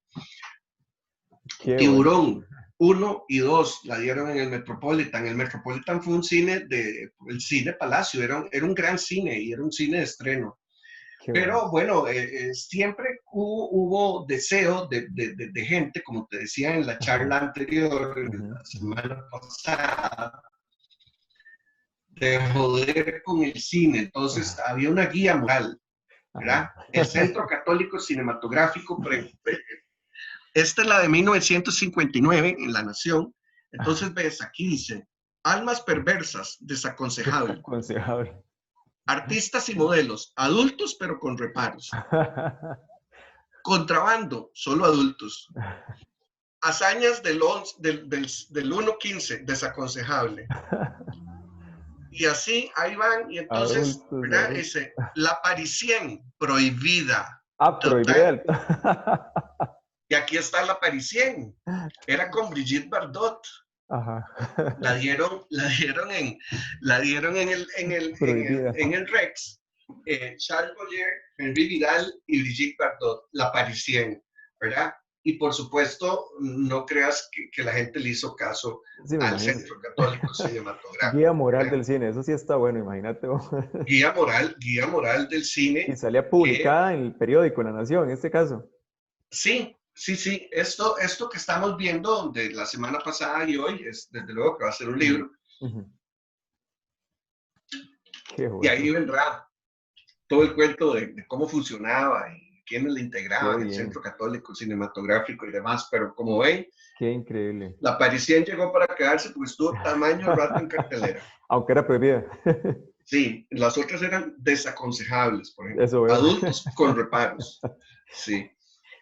Qué bueno. Tiburón 1 y 2 la dieron en el Metropolitan. El Metropolitan fue un cine el cine Palacio, era un gran cine y era un cine de estreno. Qué Pero bueno, siempre hubo deseo de gente, como te decía en la charla anterior, la semana pasada, de joder con el cine. Entonces había una guía moral, ¿verdad? El Centro Católico Cinematográfico, esta es la de 1959 en La Nación. Entonces ves, aquí dice, almas perversas, desaconsejable. Aconsejable. Artistas y modelos, adultos pero con reparos. Contrabando, solo adultos. Hazañas del 1.15, desaconsejable. Y así, ahí van, y entonces, Adultos, ¿verdad? adultos. Dice, la Parisien, prohibida. Ah, prohibida. Y aquí está la Parisien. Era con Brigitte Bardot. Ajá. La dieron en el Rex. Charles Boyer, Henry Vidal y Brigitte Bardot, la Parisien, ¿verdad? Y por supuesto, no creas que la gente le hizo caso Sí, me al imagino. Centro Católico Cinematográfico. Guía moral ¿verdad? del cine, eso sí está bueno, imagínate. Guía moral del cine. Y salía publicada en el periódico, en La Nación, en este caso. Sí. Esto que estamos viendo de la semana pasada y hoy es desde luego que va a ser un libro. Qué Y ahí bueno. vendrá todo el cuento de cómo funcionaba y quiénes le Qué integraban, el bien. Centro Católico Cinematográfico y demás. Pero como ven, Qué increíble. la Parisien llegó para quedarse porque estuvo tamaño rato en cartelera. Aunque era prohibida. Sí, las otras eran desaconsejables, por ejemplo. Eso veo. Adultos con reparos. Sí.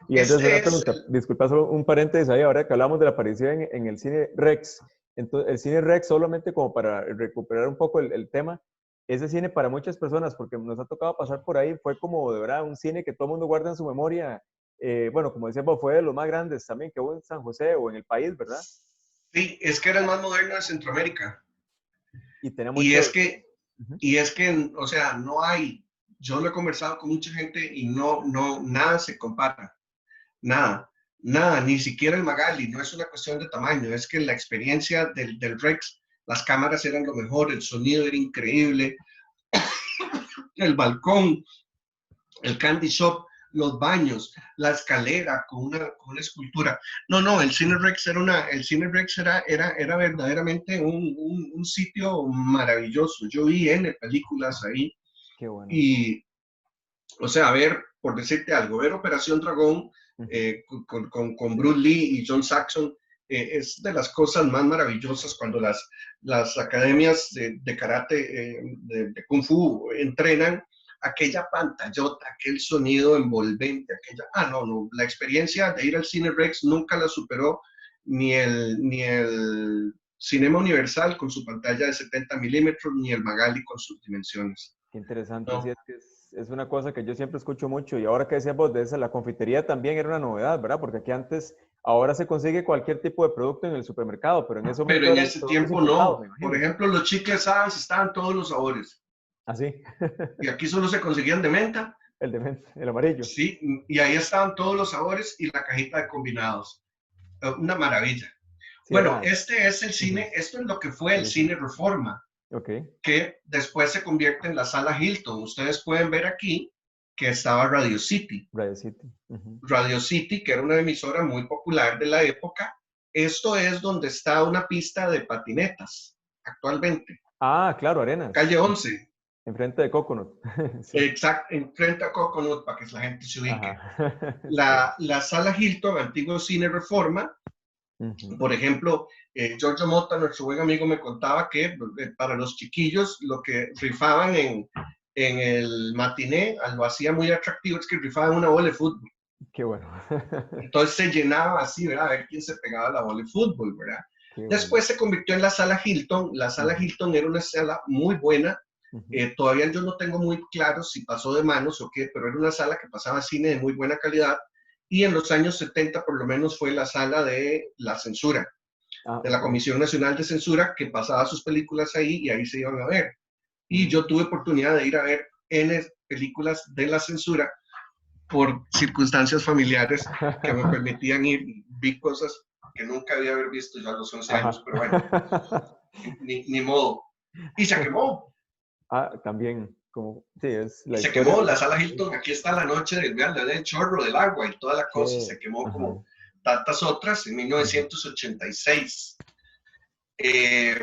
Y Andrés, una Este es, pregunta, disculpa, solo un paréntesis ahí, ahora que hablamos de la aparición en el cine Rex. Entonces, el cine Rex, solamente como para recuperar un poco el tema, ese cine para muchas personas, porque nos ha tocado pasar por ahí, fue como de verdad un cine que todo el mundo guarda en su memoria. Bueno, como decíamos, fue de los más grandes también que hubo en San José o en el país, ¿verdad? sí, es que era el más moderno de Centroamérica. Y tenía Y mucho... es que, o sea, no hay, yo lo he conversado con mucha gente y nada se compara. Nada, ni siquiera el Magali, no es una cuestión de tamaño, es que la experiencia del Rex, las cámaras eran lo mejor, el sonido era increíble, el balcón, el candy shop, los baños, la escalera con una escultura. No, el Cine Rex era verdaderamente un sitio maravilloso. Yo vi N películas ahí. Qué bueno. Y, o sea, por decirte algo, ver Operación Dragón con Bruce Lee y John Saxon es de las cosas más maravillosas cuando las academias de karate, de kung fu entrenan aquella pantallota, aquel sonido envolvente, la experiencia de ir al Cine Rex nunca la superó ni el Cinema Universal con su pantalla de 70 milímetros, ni el Magali con sus dimensiones. Qué interesante, sí, No. es que es una cosa que yo siempre escucho mucho y ahora que decías vos de esa, la confitería también era una novedad, ¿verdad? Porque aquí antes, ahora se consigue cualquier tipo de producto en el supermercado, pero en ese Pero momento en eran ese productos tiempo importados, me no. Por imagino. ejemplo, los chicles Adams estaban todos los sabores. Así. Y aquí solo se conseguían de menta. el amarillo. Sí, y ahí estaban todos los sabores y la cajita de combinados. Una maravilla. Sí, Bueno, era. este es el Ujú. cine, esto es lo que fue el Buenísimo. cine Reforma, Ok, que después se convierte en la sala Hilton. Ustedes pueden ver aquí que estaba Radio City. Radio City. Ujú. Radio City, que era una emisora muy popular de la época. Esto es donde está una pista de patinetas actualmente. Ah, claro, Arenas. Calle 11, Enfrente de Coconut. Sí. exacto, enfrente a Coconut, para que la gente se ubique. Ajá. Sí. La sala Hilton, antiguo cine Reforma, Ujú. por ejemplo, Giorgio Mota, nuestro buen amigo, me contaba que para los chiquillos lo que rifaban en el matiné lo hacía muy atractivo, es que rifaban una bola de fútbol. Qué bueno. Entonces se llenaba así, ¿verdad? A ver quién se pegaba la bola de fútbol, ¿verdad? Qué bueno. Después se convirtió en la sala Hilton. La sala Ujú. Hilton era una sala muy buena. Ujú. Todavía yo no tengo muy claro si pasó de manos o qué, pero era una sala que pasaba cine de muy buena calidad. Y en los años 70 por lo menos fue la sala de la censura, Ah, de la ok. Comisión Nacional de Censura, que pasaba sus películas ahí y ahí se iban a ver. Y yo Mm. tuve oportunidad de ir a ver N películas de la censura por circunstancias familiares que me permitían ir. Vi cosas que nunca había haber visto yo a los 11 Ajá. años, pero bueno, ni modo. Y se quemó, Ah, también, como, sí, es y la se historia. quemó la sala Hilton. Aquí está la noche del chorro del agua y toda la cosa. Que, Se quemó ajá. como tantas otras en Ujú. 1986. Eh,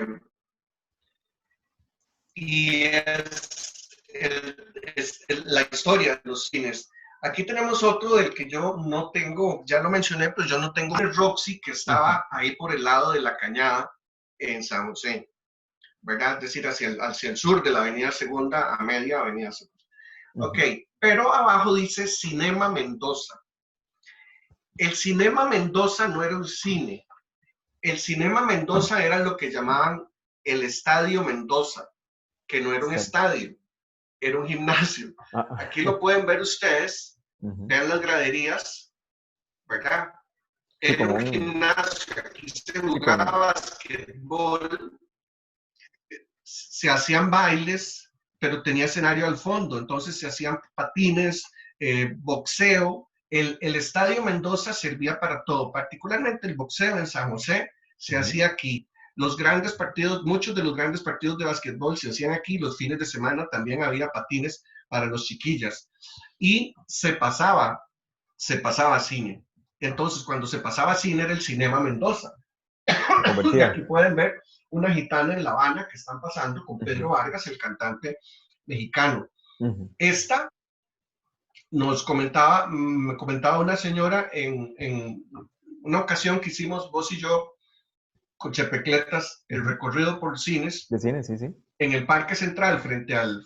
y la historia de los cines. Aquí tenemos otro del que yo no tengo, ya lo mencioné, pero yo no tengo el Roxy, que Ujú. estaba ahí por el lado de la Cañada en San José, ¿verdad? Es decir, hacia el sur de la Avenida Segunda a media Avenida Segunda. Ok, Ujú. pero abajo dice Cinema Mendoza. El Cinema Mendoza no era un cine. El Cinema Mendoza era lo que llamaban el Estadio Mendoza, que no era un Está. estadio, era un gimnasio. Ah, Aquí lo pueden ver ustedes, ujú. vean las graderías, ¿verdad? Sí, Era como un un, gimnasio, aquí se sí, jugaba con, basquetbol, se hacían bailes, pero tenía escenario al fondo, entonces se hacían patines, boxeo. El Estadio Mendoza servía para todo, particularmente el boxeo en San José se ujú. hacía aquí. Los grandes partidos, muchos de los grandes partidos de basquetbol se hacían aquí, los fines de semana también había patines para los chiquillas y se pasaba a cine. Entonces, cuando se pasaba a cine era el Cinema Mendoza. Se Y aquí convertía. pueden ver una gitana en La Habana que están pasando con Pedro Ujú. Vargas, el cantante mexicano. Ujú. Esta me comentaba una señora en una ocasión que hicimos vos y yo con Chepecletas el Ujú. recorrido por cines De cine, sí, sí. en el Parque Central frente al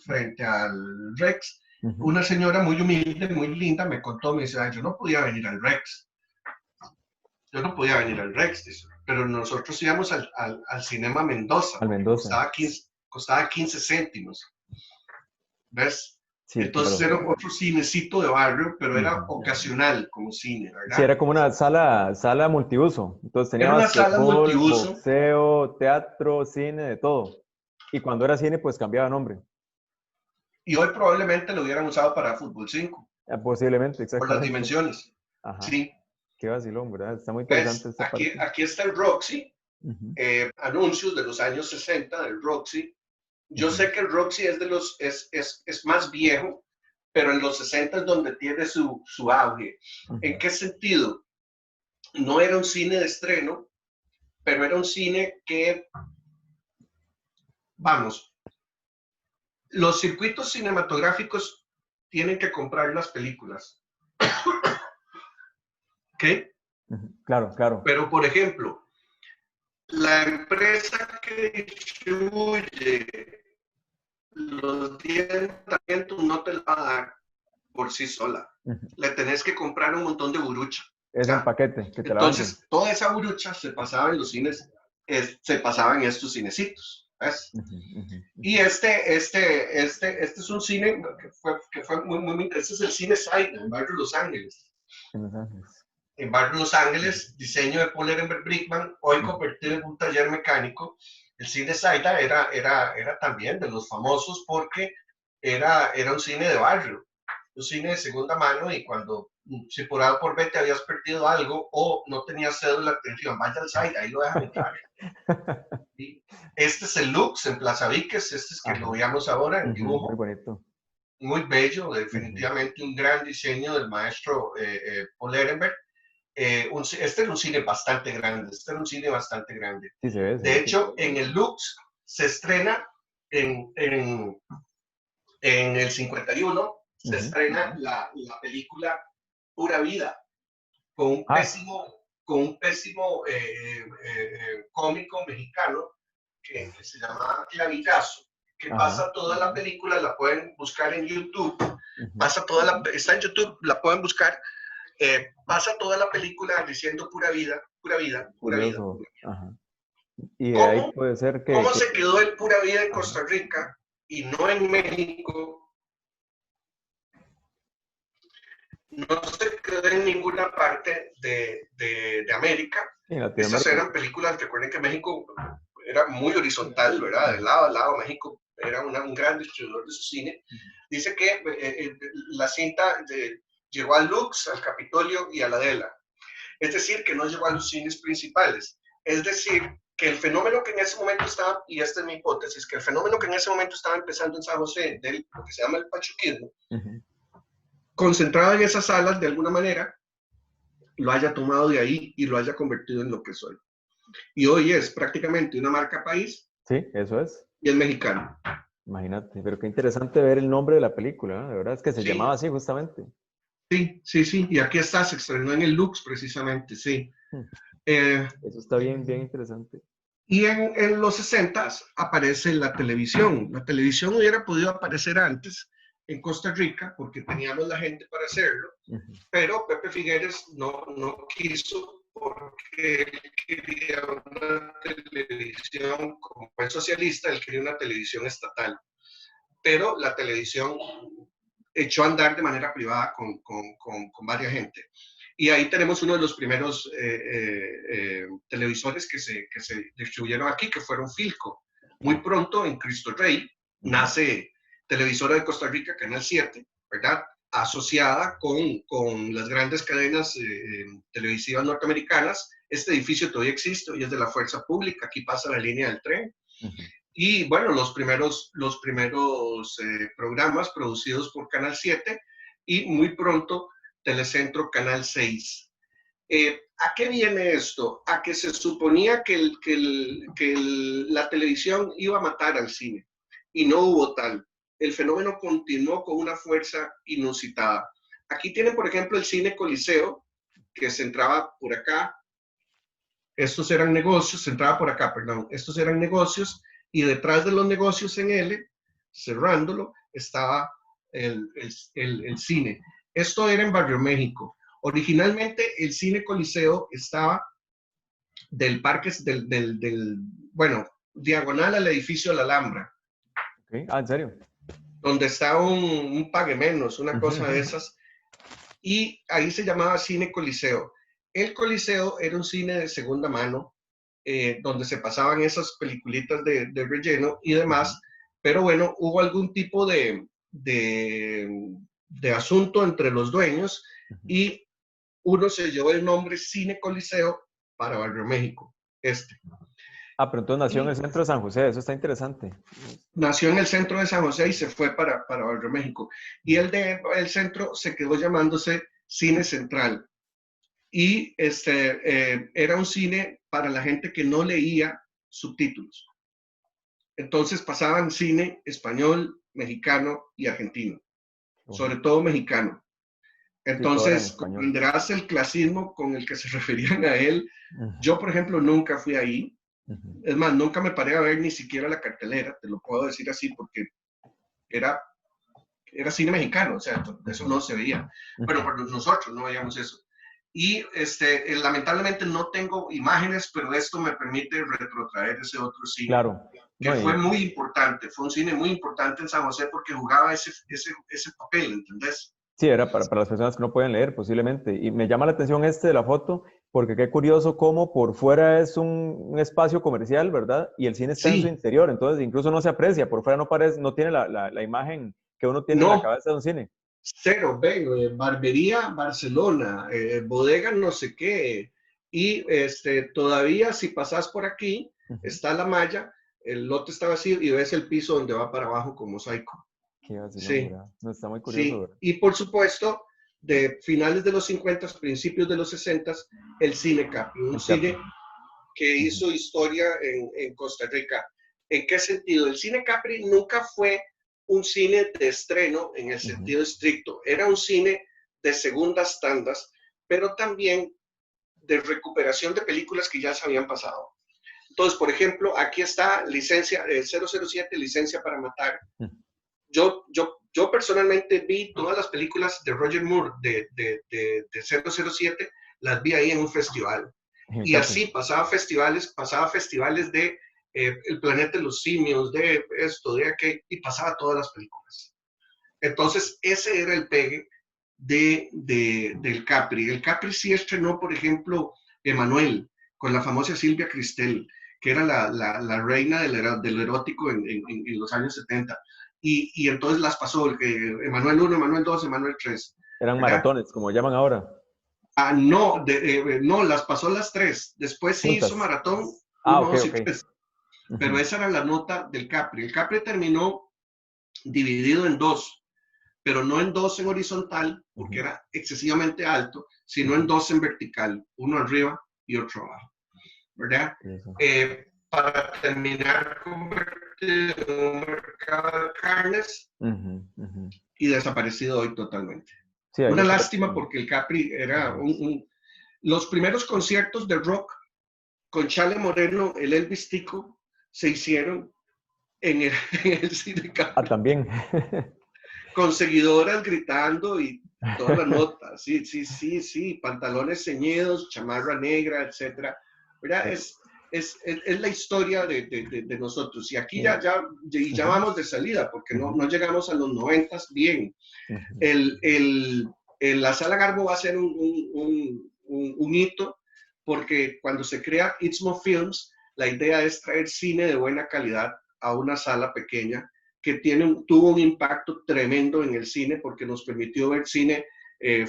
Rex. Ujú. Una señora muy humilde, muy linda, me contó, me dice, "Ay, yo no podía venir al Rex, yo no podía venir al Rex, dice, pero nosotros íbamos al Cinema Mendoza, Al porque Mendoza. costaba 15 céntimos, ¿ves? Sí, Entonces claro. era otro cinecito de barrio, pero era Ujú. ocasional como cine, Sí, ¿verdad? era como una sala multiuso. Entonces tenía Era una sala basquetbol, multiuso boxeo, teatro, cine, de todo. Y cuando era cine, pues cambiaba nombre. y hoy probablemente lo hubieran usado para Fútbol 5 Posiblemente, por las exactamente. dimensiones, Ajá. ¿sí? Qué vacilón, ¿verdad? Está muy interesante ¿Ves? esta Aquí, parte. aquí está el Roxy, Ujú. anuncios de los años 60 del Roxy. Yo Ujú. sé que el Roxy es más viejo, pero en los 60 es donde tiene su auge. ¿En Ujú. qué sentido? No era un cine de estreno, pero era un cine que, vamos, los circuitos cinematográficos tienen que comprar las películas, ¿ok? Ujú. Claro, claro. Pero, por ejemplo, la empresa que distribuye los 10 tratamientos no te la va a dar por sí sola. Ujú. Le tenés que comprar un montón de burucha, Es en ¿ya? paquete, que te la venden. Entonces, toda esa burucha se pasaba en los cines, se pasaba en estos cinecitos, ¿ves? Ujú, ujú, Y ujú. este es un cine que fue muy, este es el cine Side en Barrio Los Ángeles. En Los Ángeles. En Barrio Los Ujú, Ángeles, diseño de Paul Ehrenberg Brickman, hoy ujú. convertido en un taller mecánico. El cine Saida era también de los famosos porque era un cine de barrio. un cine de segunda mano y cuando, si por A o por B te habías perdido algo o no tenías cédula, te decían, vaya al site, ahí lo dejan entrar. ¿Sí? Este es el Lux en Plaza Víquez, este es que lo veamos ahora en Muy dibujo. bonito. Muy bello, definitivamente un gran diseño del maestro Paul Ehrenberg. Este era un cine bastante grande, Sí, se ve, De hecho, sí. en el Lux se estrena en el 51, se estrena la película Pura Vida, con un pésimo cómico mexicano que se llama Clavillazo, que pasa toda la película, la pueden buscar en YouTube, está en YouTube, la pueden buscar, pasa toda la película diciendo pura vida, pura vida, pura vida. Curioso. Ajá. Y de ahí ¿Cómo, puede ser cómo que... se quedó el pura vida en Costa Rica y no en México? No se quedó en ninguna parte de América. En Estas Latinoamérica. eran películas, recuerden que México era muy horizontal, ¿verdad? De lado a lado, México era un gran distribuidor de su cine. Dice que la cinta llegó al Lux, al Capitolio y a la Adela. Es decir, que no llegó a los cines principales. Es decir, que el fenómeno que en ese momento estaba, y esta es mi hipótesis, que el fenómeno que en ese momento estaba empezando en San José, de lo que se llama el pachuquismo, concentrado en esas salas de alguna manera, lo haya tomado de ahí y lo haya convertido en lo que soy. Y hoy es prácticamente una marca país. Sí, eso es. Y es mexicano. Imagínate, pero qué interesante ver el nombre de la película, ¿no? De verdad es que se llamaba así justamente. Sí, y aquí está, se estrenó en el Lux precisamente, sí. Eso está bien interesante. Y en los 60 aparece la televisión. La televisión hubiera podido aparecer antes en Costa Rica porque teníamos la gente para hacerlo, pero Pepe Figueres no quiso porque él quería una televisión, como buen socialista, él quería una televisión estatal. Pero la televisión echó a andar de manera privada con varias gente. Y ahí tenemos uno de los primeros televisores que se distribuyeron aquí, que fueron Philco. Muy pronto en Cristo Rey nace Televisora de Costa Rica, Canal 7, ¿verdad? Asociada con las grandes cadenas televisivas norteamericanas. Este edificio todavía existe, hoy es de la Fuerza Pública, aquí pasa la línea del tren. Y bueno, los primeros programas producidos por Canal 7 y muy pronto Telecentro Canal 6. ¿A qué viene esto? A que se suponía que la televisión iba a matar al cine y no hubo tal. El fenómeno continuó con una fuerza inusitada. Aquí tienen, por ejemplo, el Cine Coliseo, que se entraba por acá. Estos eran negocios, se entraba por acá, perdón. Estos eran negocios y detrás de los negocios en L, cerrándolo, estaba el cine. Esto era en Barrio México. Originalmente el Cine Coliseo estaba del parque, bueno, diagonal al edificio La Alhambra. Okay. ¿En serio? Donde está un pague menos, una cosa de esas. Y ahí se llamaba Cine Coliseo. El Coliseo era un cine de segunda mano, donde se pasaban esas peliculitas de relleno y demás, pero bueno, hubo algún tipo de asunto entre los dueños y uno se llevó el nombre Cine Coliseo para Barrio México, pero entonces nació en el centro de San José, eso está interesante. Nació en el centro de San José y se fue para Barrio México. Y el centro se quedó llamándose Cine Central. Y era un cine para la gente que no leía subtítulos. Entonces pasaban cine español, mexicano y argentino, sobre todo mexicano. Entonces comprenderás el clasismo con el que se referían a él. Yo, por ejemplo, nunca fui ahí. Es más, nunca me paré a ver ni siquiera la cartelera, te lo puedo decir así, porque era cine mexicano, o sea, eso no se veía. Pero nosotros no veíamos eso. Y lamentablemente no tengo imágenes, pero esto me permite retrotraer ese otro cine. Claro. Que fue muy importante, fue un cine muy importante en San José porque jugaba ese papel, ¿entendés? Sí, era para las personas que no pueden leer posiblemente. Y me llama la atención de la foto, porque qué curioso cómo por fuera es un espacio comercial, ¿verdad? Y el cine está en su interior, entonces incluso no se aprecia, por fuera no tiene la imagen que uno tiene en la cabeza de un cine. cero, ven, barbería Barcelona, bodega no sé qué, y todavía si pasas por aquí, está la malla, el lote está vacío y ves el piso donde va para abajo con mosaico. Qué vacilón, Sí, ¿verdad? No, está muy curioso, sí, ¿verdad? y por supuesto, de finales de los 50, principios de los 60, el cine Capri, un El Capri. cine que hizo historia en Costa Rica. ¿En qué sentido? El cine Capri nunca fue un cine de estreno en el sentido estricto, era un cine de segundas tandas, pero también de recuperación de películas que ya se habían pasado. Entonces, por ejemplo, aquí está licencia 007, licencia para matar. Yo personalmente vi todas las películas de Roger Moore de 007, las vi ahí en un festival. El Y Capri. así pasaba festivales de El planeta de los simios, de esto, de aquello, y pasaba todas las películas. Entonces, ese era el pegue del Capri. El Capri sí estrenó, por ejemplo, Emanuel, con la famosa Silvia Cristel, que era la reina del erótico en los años 70. Y entonces las pasó, Emanuel 1, Emanuel 2, Emanuel 3, Eran ¿verdad? maratones, como llaman ahora. No, no, las pasó las tres. Después sí hizo Juntas. maratón Ah, 1, ok, 2 y ok. 3. Pero esa era la nota del Capri. El Capri terminó dividido en dos, pero no en dos en horizontal, porque era excesivamente alto, sino en dos en vertical, uno arriba y otro abajo, ¿verdad? Para terminar convertido en un mercado de carnes y desaparecido hoy totalmente. Sí, ahí Una desapareció. lástima porque el Capri era los primeros conciertos de rock con Chale Moreno, el Elvis Tico, se hicieron en el, en el cine Ah, Capri, también. con seguidoras gritando y todas las notas, sí, sí, sí, sí, pantalones ceñidos, chamarra negra, etcétera. ¿Verdad? Es la historia de nosotros. Y aquí ya vamos de salida, porque no llegamos a los 90 bien. La Sala Garbo va a ser un hito, porque cuando se crea Istmo Films, la idea es traer cine de buena calidad a una sala pequeña que tuvo un impacto tremendo en el cine porque nos permitió ver cine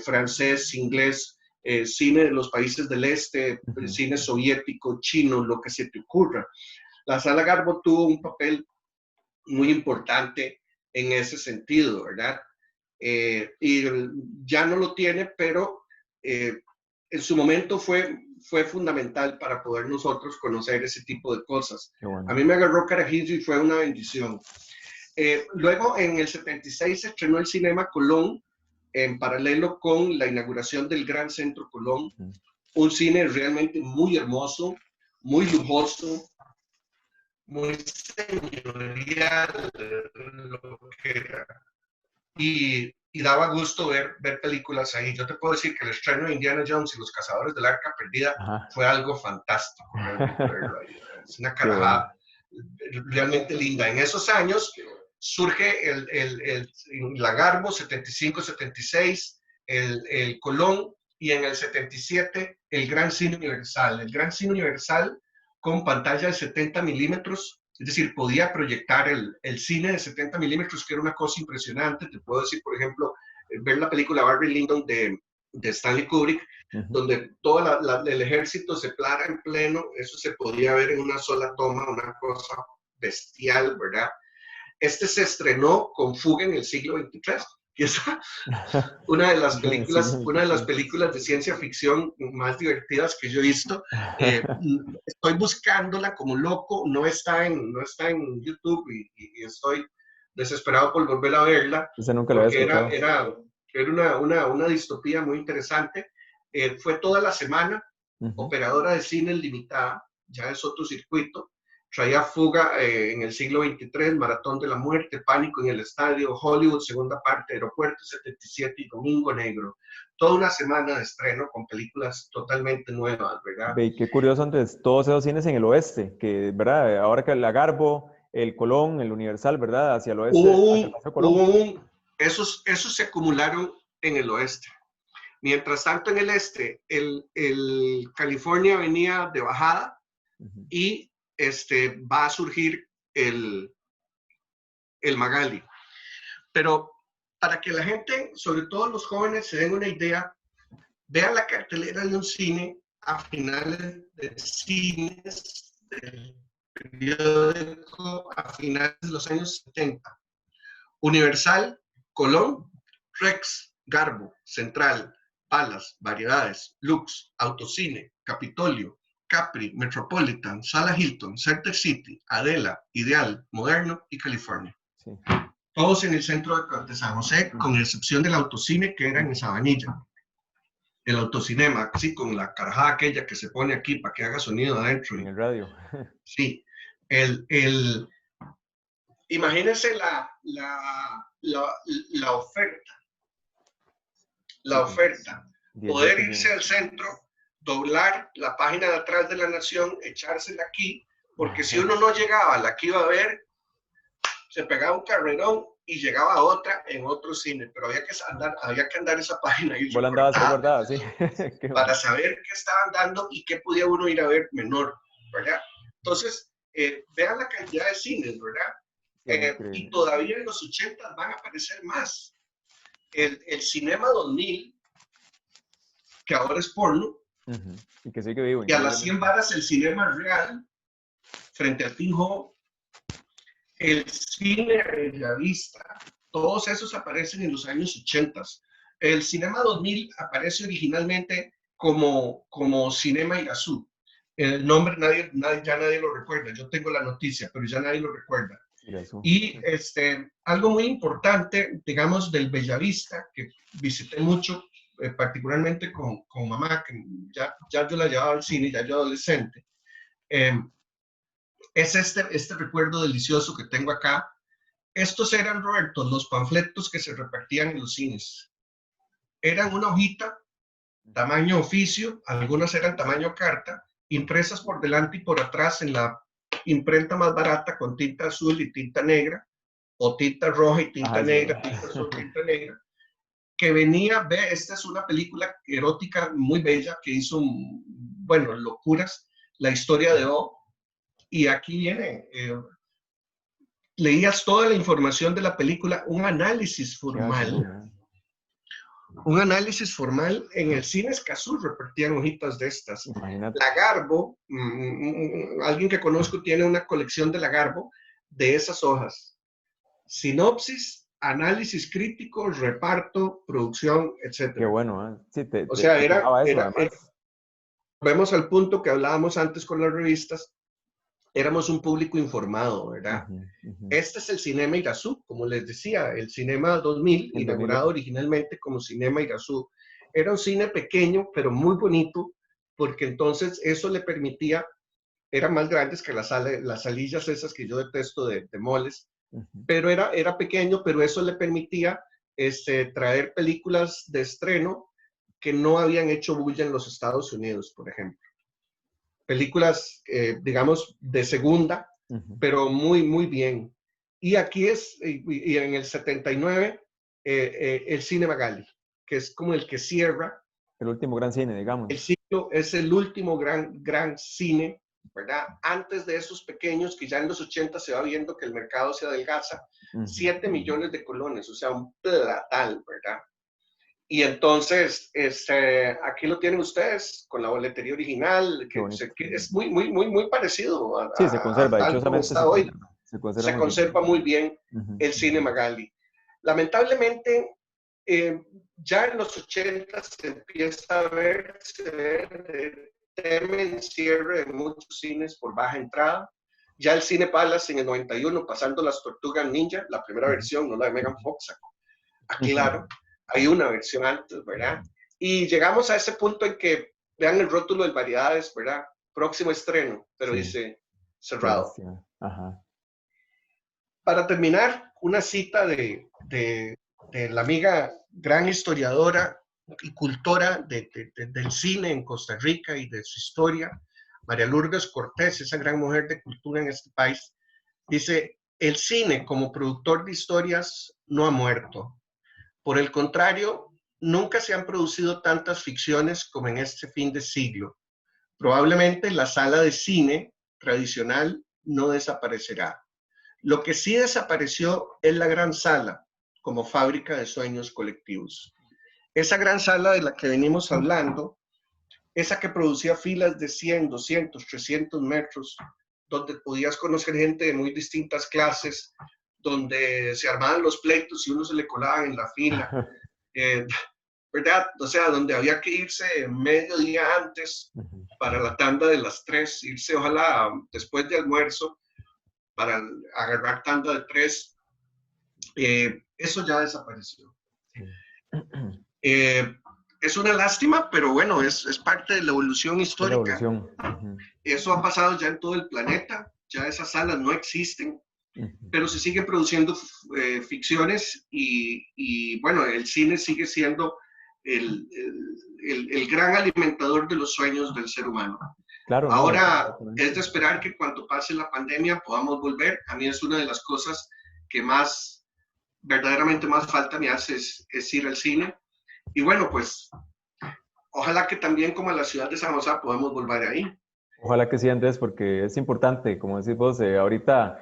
francés, inglés, cine de los países del este, cine soviético, chino, lo que se te ocurra. La Sala Garbo tuvo un papel muy importante en ese sentido, ¿verdad? Y ya no lo tiene, pero en su momento fue fundamental para poder nosotros conocer ese tipo de cosas. Bueno. A mí me agarró carajillo y fue una bendición. Luego, en el 76 se estrenó el Cinema Colón, en paralelo con la inauguración del Gran Centro Colón, un cine realmente muy hermoso, muy lujoso, muy señorial, lo que era. Y daba gusto ver películas ahí. Yo te puedo decir que el estreno de Indiana Jones y los Cazadores del Arca Perdida fue algo fantástico, realmente verlo ahí. Es una carajada realmente linda. En esos años surge el Lagarbo, 75-76, el Colón, y en el 77 el Gran Cine Universal. El Gran Cine Universal con pantalla de 70 milímetros, es decir, podía proyectar el cine de 70 milímetros, que era una cosa impresionante. Te puedo decir, por ejemplo, ver la película Barry Lyndon de Stanley Kubrick, donde todo el ejército se plara en pleno, eso se podía ver en una sola toma, una cosa bestial, ¿verdad? Este se estrenó con Fuga en el siglo XXIII, que es una de las películas de ciencia ficción más divertidas que yo he visto. Estoy buscándola como loco, no está en YouTube y estoy desesperado por volver a verla, Ese nunca lo había porque escuchado. era una distopía muy interesante. Fue toda la semana, operadora de cine limitada, ya es otro circuito. Traía Fuga en el siglo XXIII, Maratón de la Muerte, Pánico en el Estadio, Hollywood, segunda parte, Aeropuerto 77 y Domingo Negro. Toda una semana de estreno con películas totalmente nuevas, ¿verdad? Ve, qué curioso antes, todos esos cines en el oeste, que, ¿verdad? Ahora que el Lagarbo, el Colón, el Universal, ¿verdad? Hacia el oeste, hacia el Paseo Colón. Esos se acumularon en el oeste. Mientras tanto, en el este, el California venía de bajada y va a surgir el Magali. Pero para que la gente, sobre todo los jóvenes, se den una idea, vean la cartelera de un cine a finales de cines del periódico a finales de los años 70. Universal, Colón, Rex, Garbo, Central, Palas, Variedades, Lux, Autocine, Capitolio, Capri, Metropolitan, Sala Hilton, Center City, Adela, Ideal, Moderno y California. Sí. Todos en el centro de San José, con excepción del Autocine que era en Sabanilla. El autocinema, sí, con la carajada aquella que se pone aquí para que haga sonido adentro. En el radio. Sí. Imagínense la oferta. La oferta. Poder irse al centro, doblar la página de atrás de La Nación, echársela aquí, porque si uno no llegaba a la que iba a ver, se pegaba un carrerón y llegaba a otra en otro cine, pero había que andar esa página y recordada, sí. Para saber qué estaban dando y qué podía uno ir a ver menor, ¿verdad? Entonces, vean la cantidad de cines, ¿verdad? Y todavía en los 80 van a aparecer más. El Cinema 2000, que ahora es porno, y que sigue vivo. Y a las 100 varas el Cinema Real, frente al Pinjo, el Cine Bellavista, todos esos aparecen en los años 80. El Cinema 2000 aparece originalmente como Cinema Irazú. El nombre ya nadie lo recuerda. Yo tengo la noticia, pero ya nadie lo recuerda. Y algo muy importante, digamos, del Bellavista, que visité mucho, particularmente con mamá, que ya yo la llevaba al cine, ya yo adolescente, es este recuerdo delicioso que tengo acá. Estos eran, Roberto, los panfletos que se repartían en los cines. Eran una hojita, tamaño oficio, algunas eran tamaño carta, impresas por delante y por atrás en la imprenta más barata con tinta azul y tinta negra, o tinta roja y tinta negra, tinta azul, tinta negra, que venía, esta es una película erótica muy bella que hizo, locuras, la historia de O, y aquí viene, leías toda la información de la película, un análisis formal. Un análisis formal en el Cine Escazú repartían hojitas de estas. Imagínate. La Garbo, alguien que conozco tiene una colección de la Garbo de esas hojas. Sinopsis, análisis crítico, reparto, producción, etc. Qué bueno, ¿eh? Sí, o sea, vemos al punto que hablábamos antes con las revistas, éramos un público informado, ¿verdad? Este es el Cinema Irazú, como les decía, el Cinema 2000, inaugurado originalmente como Cinema Irazú. Era un cine pequeño, pero muy bonito, porque entonces eso le permitía, eran más grandes que las salillas esas que yo detesto de moles, pero era pequeño, pero eso le permitía traer películas de estreno que no habían hecho bulla en los Estados Unidos, por ejemplo. Películas, digamos, de segunda, pero muy, muy bien. Y aquí y en el 79, el Cine Magali, que es como el que cierra. El último gran cine, digamos. El ciclo es el último gran cine, ¿verdad? Antes de esos pequeños, que ya en los 80 se va viendo que el mercado se adelgaza, 7 millones de colones, o sea, un platal, ¿verdad? Y entonces, aquí lo tienen ustedes con la boletería original, que es muy, muy, muy, muy parecido a se conserva, tal como está hoy. Se conserva muy bien el Cine Magali. Lamentablemente, ya en los 80 se empieza a ver teme cierre de muchos cines por baja entrada. Ya el Cine Palace en el 91, pasando las Tortugas Ninja, la primera versión, no la de Megan Fox, claro. Hay una versión antes, ¿verdad? Y llegamos a ese punto en que vean el rótulo de Variedades, ¿verdad? Próximo estreno, pero dice cerrado. Para terminar, una cita de la amiga gran historiadora y cultora del cine en Costa Rica y de su historia, María Lourdes Cortés, esa gran mujer de cultura en este país. Dice, el cine como productor de historias no ha muerto. Por el contrario, nunca se han producido tantas ficciones como en este fin de siglo. Probablemente la sala de cine tradicional no desaparecerá. Lo que sí desapareció es la gran sala, como fábrica de sueños colectivos. Esa gran sala de la que venimos hablando, esa que producía filas de 100, 200, 300 metros, donde podías conocer gente de muy distintas clases, donde se armaban los pleitos y uno se le colaba en la fila, ¿verdad? O sea, donde había que irse medio día antes para la tanda de las 3, irse ojalá después de almuerzo para agarrar tanda de 3. Eso ya desapareció. Es una lástima, pero bueno, es parte de la evolución histórica. La evolución. Eso ha pasado ya en todo el planeta, ya esas salas no existen, pero se siguen produciendo ficciones y bueno, el cine sigue siendo el gran alimentador de los sueños del ser humano. Claro, ahora es de esperar que cuando pase la pandemia podamos volver. A mí es una de las cosas que más, verdaderamente más falta me hace es ir al cine. Y bueno, pues ojalá que también como a la ciudad de San José podamos volver ahí. Ojalá que sí, Andrés, porque es importante, como decís vos, ahorita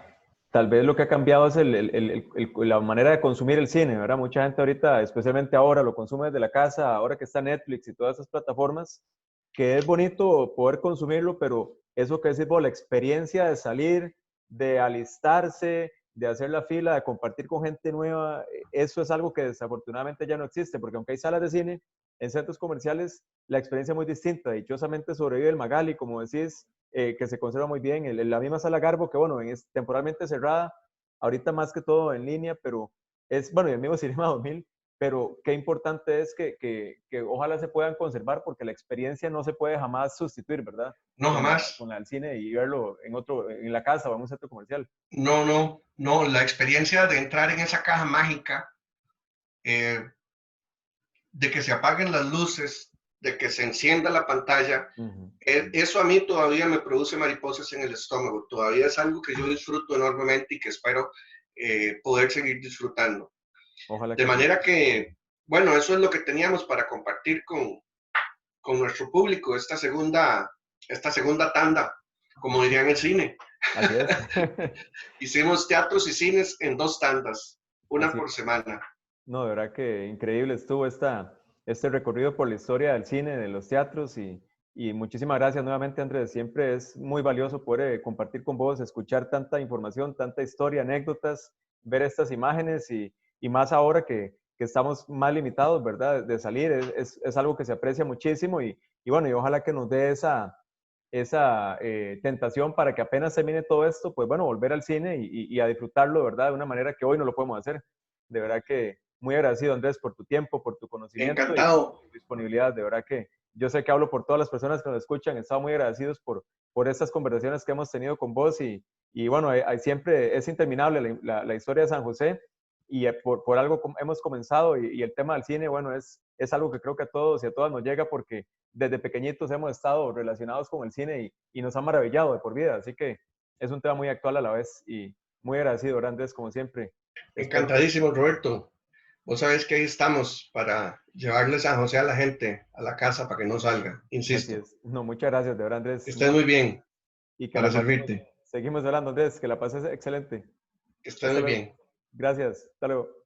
tal vez lo que ha cambiado es la manera de consumir el cine, ¿verdad? Mucha gente ahorita, especialmente ahora, lo consume desde la casa, ahora que está Netflix y todas esas plataformas, que es bonito poder consumirlo, pero eso que decís vos, la experiencia de salir, de alistarse, de hacer la fila, de compartir con gente nueva, eso es algo que desafortunadamente ya no existe, porque aunque hay salas de cine, en centros comerciales la experiencia es muy distinta. Dichosamente sobrevive el Magali, como decís, que se conserva muy bien. La misma sala Garbo, que bueno, es temporalmente cerrada, ahorita más que todo en línea, pero es, bueno, y el mismo Cinema 2000, pero qué importante es que ojalá se puedan conservar, porque la experiencia no se puede jamás sustituir, ¿verdad? No, jamás. Con la del cine y verlo en la casa o en un centro comercial. No, la experiencia de entrar en esa caja mágica, de que se apaguen las luces, de que se encienda la pantalla, eso a mí todavía me produce mariposas en el estómago, todavía es algo que yo disfruto enormemente y que espero poder seguir disfrutando. Ojalá de manera que, bueno, eso es lo que teníamos para compartir con nuestro público, esta segunda tanda, como dirían en el cine. Así es. Hicimos teatros y cines en 2 tandas, una por semana. No, de verdad que increíble estuvo este recorrido por la historia del cine, de los teatros y muchísimas gracias nuevamente, Andrés. Siempre es muy valioso poder compartir con vos, escuchar tanta información, tanta historia, anécdotas, ver estas imágenes y más ahora que estamos más limitados, ¿verdad? De salir, es algo que se aprecia muchísimo y bueno, y ojalá que nos dé esa tentación para que apenas termine todo esto, pues bueno, volver al cine y a disfrutarlo, ¿verdad? De una manera que hoy no lo podemos hacer. De verdad que muy agradecido, Andrés, por tu tiempo, por tu conocimiento. Encantado. Y por tu disponibilidad. De verdad que yo sé que hablo por todas las personas que nos escuchan. Estamos muy agradecidos por estas conversaciones que hemos tenido con vos y bueno, siempre es interminable la historia de San José y por algo hemos comenzado y el tema del cine, bueno, es algo que creo que a todos y a todas nos llega porque desde pequeñitos hemos estado relacionados con el cine y nos ha maravillado de por vida. Así que es un tema muy actual a la vez y muy agradecido, Andrés, como siempre. Encantadísimo, Roberto. Vos sabés que ahí estamos para llevarle San José a la gente, a la casa, para que no salga, insisto. Así es. No, muchas gracias, de verdad, Andrés. Que estés muy bien. Y que para servirte. Seguimos hablando, Andrés, que la pases excelente. Que estés muy bien. Gracias, hasta luego.